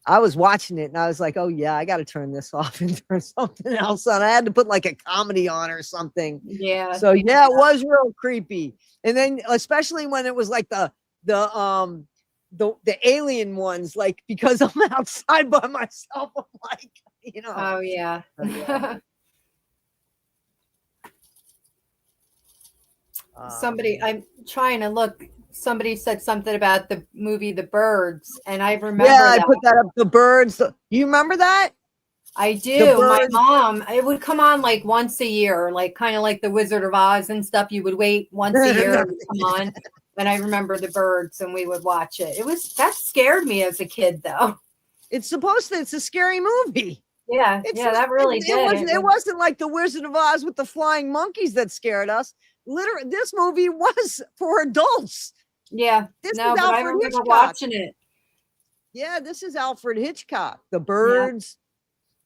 I was watching it, and I was like, oh yeah, I got to turn this off and turn something else on. I had to put like a comedy on or something. Yeah. So yeah, it was real creepy. And then especially when it was like the alien ones, like, because I'm outside by myself, I'm like, Oh yeah. Somebody, I'm trying to look. Somebody said something about the movie The Birds, and I remember I that. put that up. The Birds. You remember that? I do. My Birds. mom, it would come on like once a year, like kind of like the Wizard of Oz and stuff. You would wait once a year to come on. And I remember The Birds, and we would watch it. That scared me as a kid, though. It's a scary movie. Yeah, It's yeah, just, that really it did. wasn't, it wasn't like the Wizard of Oz with the flying monkeys that scared us. Literally, this movie was for adults. Yeah, This no, is but I Alfred remember Hitchcock. watching it. Yeah, this is Alfred Hitchcock. The Yeah. Birds.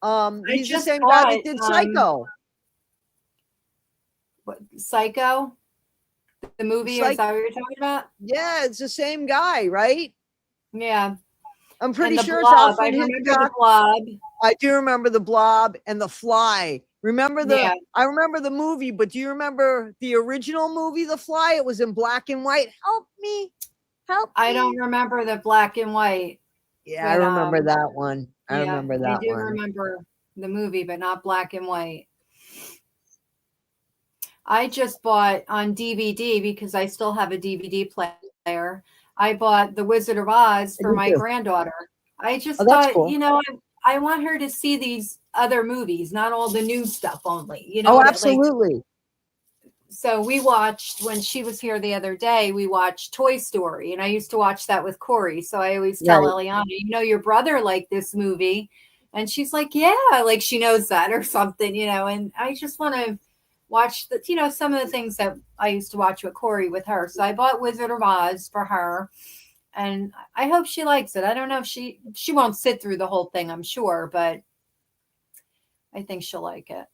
I He's the just same guy bought that did Psycho. Psycho, the movie. Is that what you're talking about? Yeah, it's the same guy, right? Yeah, I'm pretty and the sure it's Blob. I Alfred remember the Hitchcock. Blob. I do remember the Blob and the Fly. Remember Yeah. I remember the movie, but do you remember the original movie, The Fly? It was in black and white. Help me. Help I me. don't remember the black and white. Yeah, but, I remember that one. I Yeah, remember I that do one. remember the movie, but not black and white. I just bought on DVD because I still have a DVD player. I bought The Wizard of Oz I for do my too. granddaughter. I just Oh, that's thought, cool. I want her to see these other movies, not all the new stuff only. Oh, absolutely. So we watched, when she was here the other day, we watched Toy Story, and I used to watch that with Corey. So I always tell Right. Eliana, your brother liked this movie. And she's like, yeah, like she knows that or something, and I just want to watch some of the things that I used to watch with Corey with her. So I bought Wizard of Oz for her, and I hope she likes it. I don't know if she won't sit through the whole thing, I'm sure, but I think she'll like it.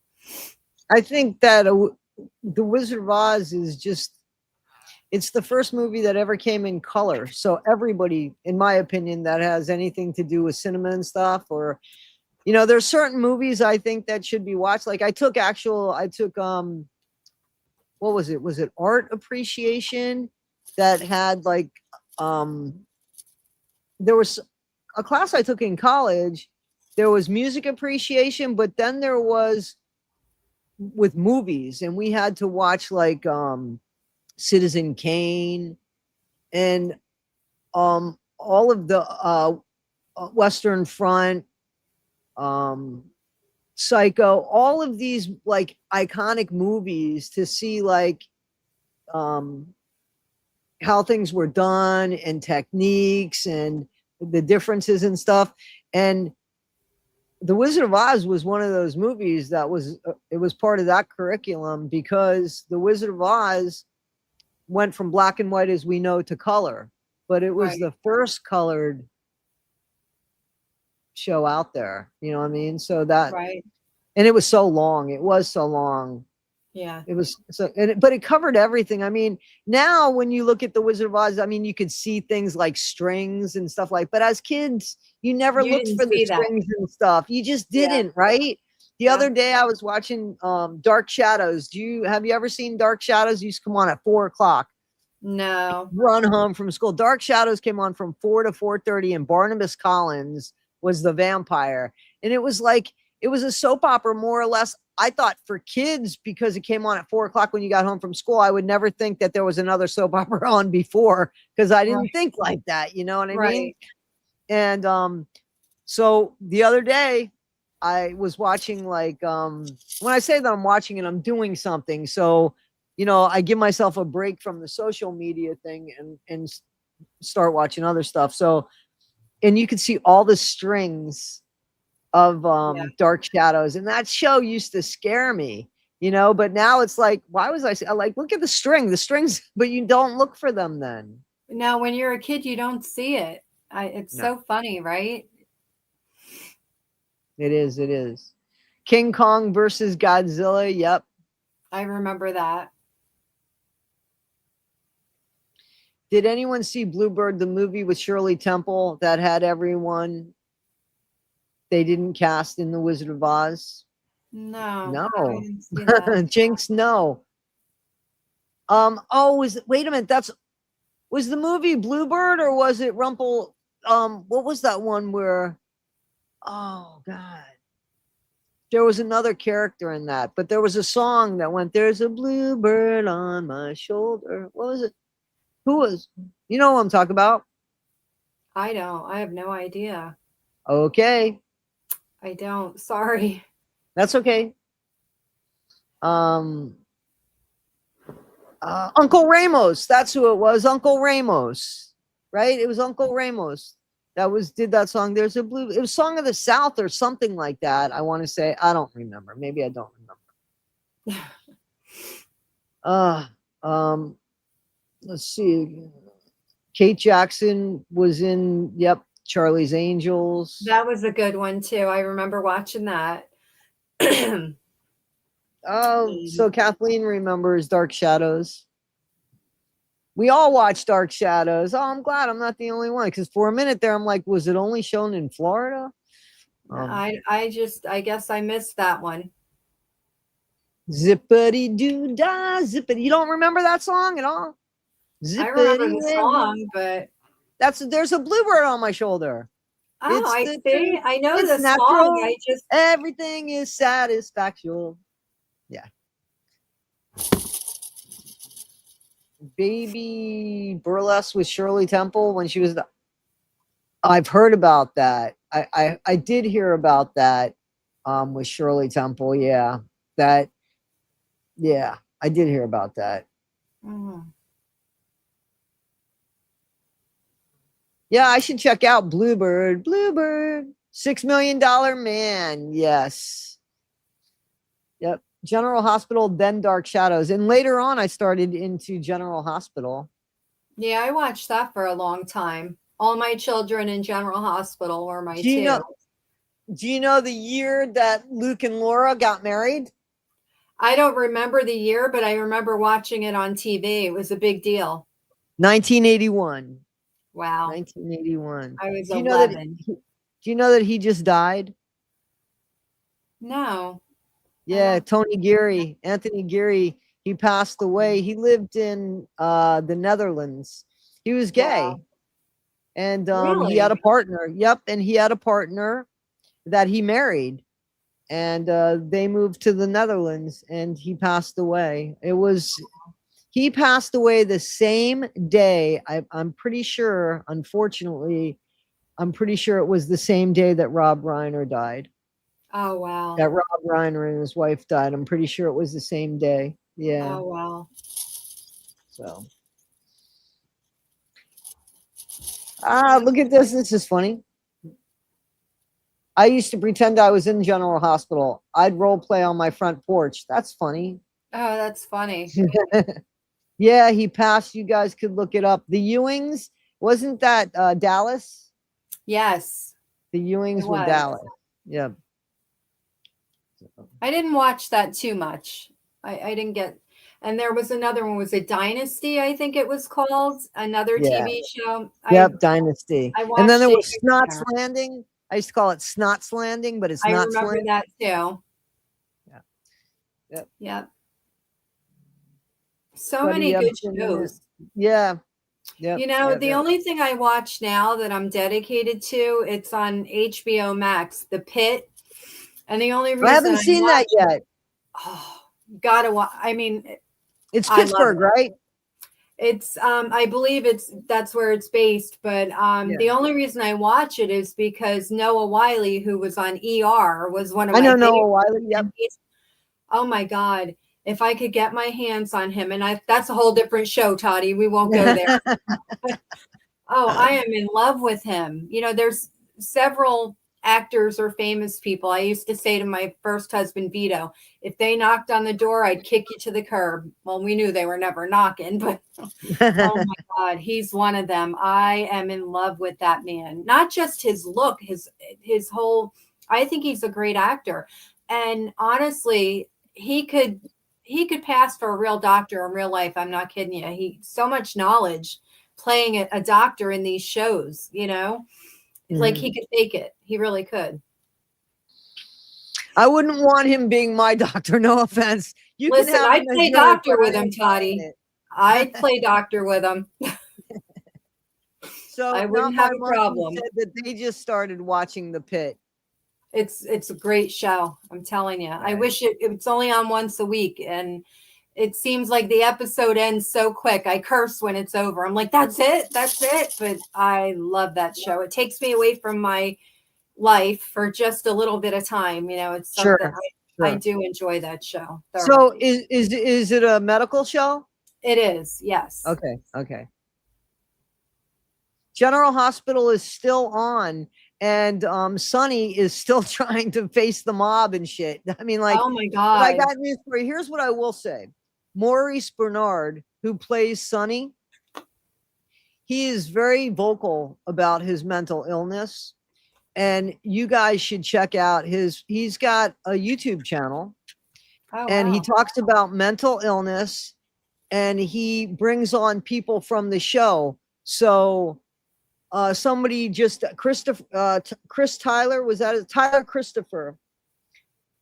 I think that The Wizard of Oz is it's the first movie that ever came in color. So everybody, in my opinion, that has anything to do with cinema and stuff, or, there's certain movies I think that should be watched. Like I took what was it? Was it art appreciation that had like, there was a class I took in college. There was music appreciation, but then there was with movies, and we had to watch like Citizen Kane and all of the Western Front, Psycho, all of these like iconic movies to see like how things were done and techniques and the differences and stuff. And The Wizard of Oz was one of those movies that it was part of that curriculum, because The Wizard of Oz went from black and white as we know to color, but it was Right. the first colored show out there. You know what I mean? So that, Right. and it was so long. It was so long. Yeah. It was so, but it covered everything. I mean, now when you look at The Wizard of Oz, I mean, you could see things like strings and stuff but as kids, you never You looked didn't for the see that. strings and stuff. You just Yeah. didn't, right? The Yeah. other day I was watching Dark Shadows. Have you ever seen Dark Shadows? It used to come on at 4:00. No. Run home from school. Dark Shadows came on from 4 to 4:30, and Barnabas Collins was the vampire. And it was a soap opera, more or less. I thought for kids, because it came on at 4:00 when you got home from school, I would never think that there was another soap opera on before, because I didn't Right. think like that. You know what I mean? Right. And so the other day I was watching when I say that I'm watching it, I'm doing something. So, I give myself a break from the social media thing and start watching other stuff. So, and you can see all the strings of Dark Shadows, and that show used to scare me, but now it's like, why was I like, look at the strings, but you don't look for them then. Now, when you're a kid, you don't see it. It's No. so funny, right? It is. King Kong versus Godzilla. Yep. I remember that. Did anyone see Bluebird, the movie with Shirley Temple that had everyone they didn't cast in The Wizard of Oz? No. No. I didn't see that. Jinx, no. Wait a minute, was the movie Bluebird, or was it Rumple? What was that one where, oh God, there was another character in that, but there was a song that went, "There's a bluebird on my shoulder." What was it? You know what I'm talking about? I don't. I have no idea. Okay. I don't. Sorry. That's okay. Uncle Ramos. That's who it was. Uncle Ramos, right? It was Uncle Ramos. did that song. There's a blue. It was Song of the South or something like that. I want to say. I don't remember. Maybe I don't remember. Let's see. Kate Jackson was in. Yep. Charlie's Angels. That was a good one too. I remember watching that. Oh, so Kathleen remembers Dark Shadows. We all watched Dark Shadows. Oh, I'm glad I'm not the only one. Because for a minute there, I'm like, was it only shown in Florida? I guess I missed that one. Zippity doo dah, zippity. You don't remember that song at all? I remember the song, but there's a bluebird on my shoulder. oh, It's I the see. truth. I know It's the natural. song. I just Everything is satisfactual. Yeah. Baby Burlesque with Shirley Temple when she was I've heard about that. I did hear about that with Shirley Temple. Yeah. I did hear about that. mhm. Yeah, I should check out Bluebird. Bluebird. $6 Million Man. Yes. Yep. General Hospital, then Dark Shadows. And later on, I started into General Hospital. Yeah, I watched that for a long time. All My Children in General Hospital were my Do you two. know the year that Luke and Laura got married? I don't remember the year, but I remember watching it on TV. It was a big deal. 1981. Wow. 1981. I was Do you know that 11. do you know that he just died? No. Yeah, Tony Geary, Anthony Geary, he passed away. He lived in the Netherlands. He was gay. Wow. And Really? he had a partner. Yep, and he had a partner that he married. And they moved to the Netherlands and he passed away. He passed away the same day. I'm pretty sure, unfortunately, I'm pretty sure it was the same day that Rob Reiner died. Oh, wow. That Rob Reiner and his wife died. I'm pretty sure it was the same day. Yeah. Oh, wow. So. Look at this. This is funny. I used to pretend I was in General Hospital. I'd role play on my front porch. That's funny. Oh, that's funny. Yeah, he passed. You guys could look it up. The Ewings, wasn't that Dallas? Yes. The Ewings It were was. Dallas. Yeah. I didn't watch that too much. I didn't get, and there was another one. Was it Dynasty? I think it was called, another Yeah. TV show. Yep, Dynasty. I And then watched there it was here Snots and Landing. I used to call it Snots Landing, but it's I not remember Landing. that too. Yeah. Yep. Yep. So Buddy many good Ebsen, shows. Yeah. Yep. You know, Yep, the yep. only thing I watch now that I'm dedicated to, it's on HBO Max, The Pit. And the only reason I haven't seen that yet. oh, gotta watch. I mean, It's I love Pittsburgh, it. right? It's I believe that's where it's based, but Yeah. the only reason I watch it is because Noah Wiley, who was on ER, was one of I my know Noah favorites. Wiley. Yep. And oh my God. If I could get my hands on him, and that's a whole different show, Toddie. We won't go there. Oh, I am in love with him. You know, there's several actors or famous people. I used to say to my first husband, Vito, if they knocked on the door, I'd kick you to the curb. Well, we knew they were never knocking, but oh my God, he's one of them. I am in love with that man. Not just his look, his whole, I think he's a great actor. And honestly, he could pass for a real doctor in real life. I'm not kidding you. He so much knowledge playing a doctor in these shows, you know, like he could fake it. He really could. I wouldn't want him being my doctor. No offense. You Listen, can have I'd him as play your doctor with friend. him, Toddie. I'd play doctor with him. So I wouldn't not have my a monkey problem. said that they just started watching The Pit. It's a great show. I'm telling you. I Right. wish it's only on once a week, and it seems like the episode ends so quick. I curse when it's over. I'm like, that's it. But I love that show. It takes me away from my life for just a little bit of time. You know, it's something Sure. I do enjoy that show. So thoroughly. is it a medical show? It is, yes. Okay. General Hospital is still on, and Sonny is still trying to face the mob and shit. I mean, like, Oh my but I God. got news for you. Here's what I will say: Maurice Bernard, who plays Sonny, he is very vocal about his mental illness, and you guys should check out he's got a YouTube channel, Oh, and he wow. talks about mental illness, and he brings on people from the show. So somebody just Chris Tyler, was that it? Tyler Christopher,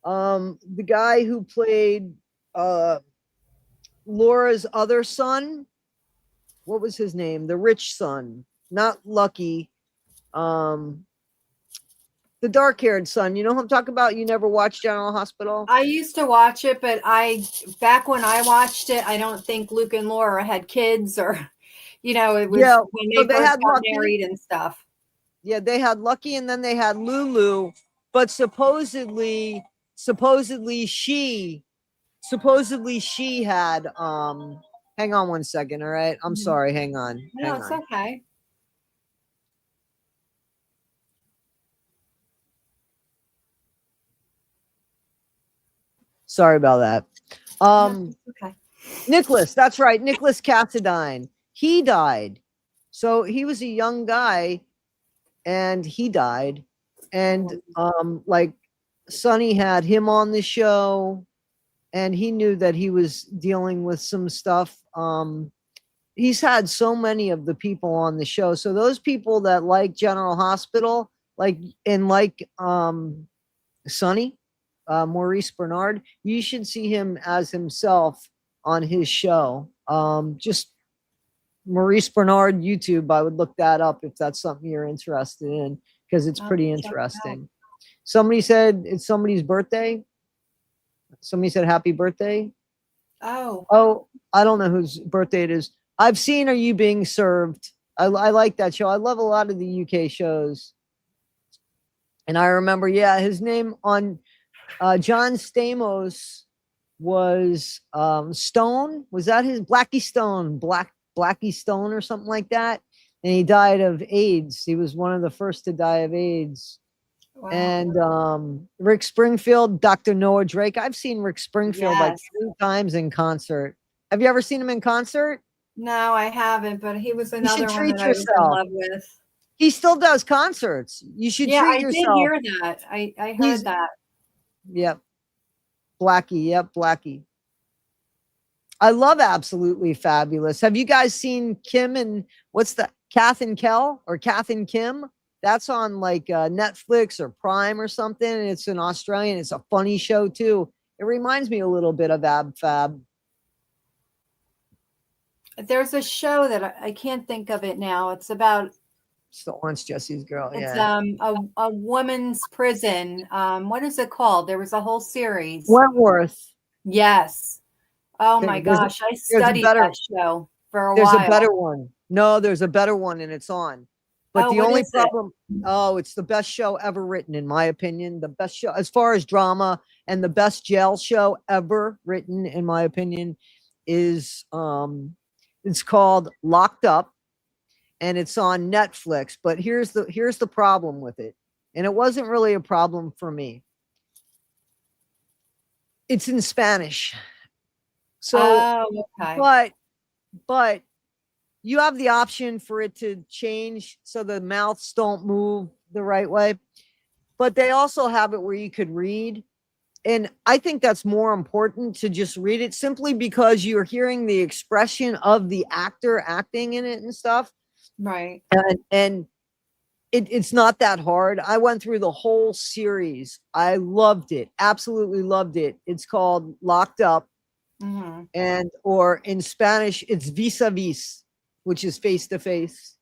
the guy who played Laura's other son, what was his name? The rich son, not Lucky. The dark-haired son. You know who I'm talking about? You never watched General Hospital? I used to watch it, but back when I watched it, I don't think Luke and Laura had kids, or, it was Yeah, when so they they first had got Lucky. married and stuff. Yeah, they had Lucky, and then they had Lulu, but supposedly she had hang on one second, all right? I'm sorry, hang on. No, Hang it's on. okay. Sorry about that. No, it's okay. Nicholas, that's right, Nicholas Cassadine. He died. So he was a young guy and he died. And like Sonny had him on the show, and he knew that he was dealing with some stuff. He's had so many of the people on the show. So those people that like General Hospital, like Sonny, Maurice Bernard, you should see him as himself on his show. Just Maurice Bernard YouTube. I would look that up if that's something you're interested in, because it's pretty interesting. Somebody said it's somebody's birthday. Somebody said happy birthday. Oh, I don't know whose birthday it is. I've seen Are You Being Served? I like that show. I love a lot of the UK shows. And I remember, yeah, his name on John Stamos was Stone. Was that his? Blackie Stone, Blackie Stone or something like that. And he died of AIDS. He was one of the first to die of AIDS. Wow. And Rick Springfield, Dr. Noah Drake. I've seen Rick Springfield like 3 times in concert. Have you ever seen him in concert? No, I haven't, but he was another one that I was in love with. He still does concerts. You should treat yourself. I did hear that. I heard that. Yep. Blackie. Yep. Blackie. I love Absolutely Fabulous. Have you guys seen Kim and what's the Kath and Kel or Kath and Kim? That's on like Netflix or Prime or something. And it's an Australian. It's a funny show too. It reminds me a little bit of Ab Fab. There's a show that I can't think of it now. It's about the Orange Jesse's Girl. It's a woman's prison. What is it called? There was a whole series. Wentworth. Yes. Oh my gosh, I studied that show for a while. There's a better one. No, there's a better one, and it's on. But the only problem, it's the best show ever written, in my opinion. The best show as far as drama, and the best jail show ever written, in my opinion, is it's called Locked Up, and it's on Netflix. But here's the problem with it, and it wasn't really a problem for me. It's in Spanish. So, okay. but you have the option for it to change so the mouths don't move the right way. But they also have it where you could read. And I think that's more important to just read it, simply because you're hearing the expression of the actor acting in it and stuff. Right. And it's not that hard. I went through the whole series. I loved it. Absolutely loved it. It's called Locked Up. Mm-hmm. Or in Spanish, it's vis-a-vis, which is face to face.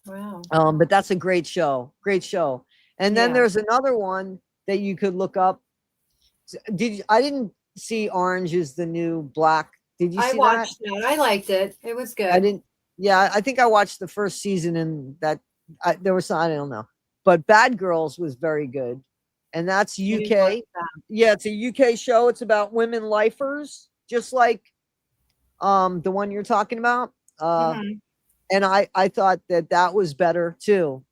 Wow. But that's a great show. Great show. And then there's another one that you could look up. I didn't see Orange is the New Black. Did you see that? I watched it. I liked it. It was good. I didn't. Yeah, I think I watched the first season, and that there was, I don't know. But Bad Girls was very good. And that's UK. Yeah, it's a UK show. It's about women lifers, just like the one you're talking about. And I thought that was better too.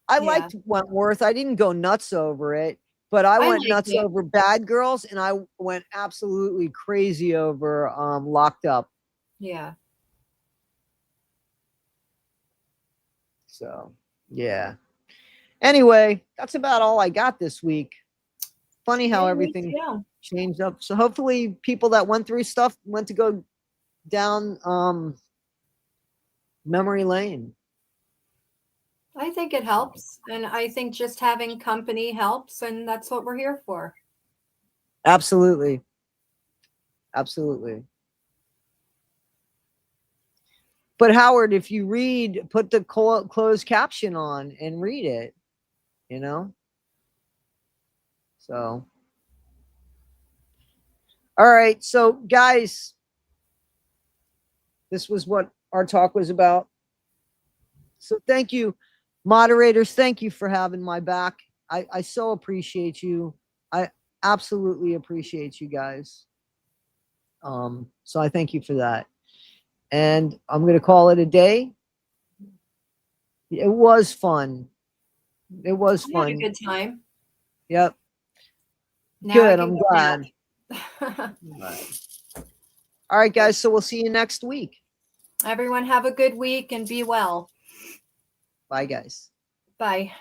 I Yeah. liked Wentworth. I didn't go nuts over it, but I went liked nuts it. over Bad Girls, and I went absolutely crazy over Locked Up. Yeah. So yeah. Anyway, that's about all I got this week. Funny how Yeah, me everything too. changed up. So hopefully people that went through stuff went to go down memory lane. I think it helps. And I think just having company helps. And that's what we're here for. Absolutely. Absolutely. But Howard, if you read, put the closed caption on and read it, you know? So, all right. So, guys, this was what our talk was about. So, thank you, moderators. Thank you for having my back. I so appreciate you. I absolutely appreciate you guys. So, I thank you for that. And I'm going to call it a day. It was fun. It was I had a fun. good time. Yep. Now Good. I I'm can go glad. nap. All right, guys. So we'll see you next week. Everyone have a good week and be well. Bye, guys. Bye.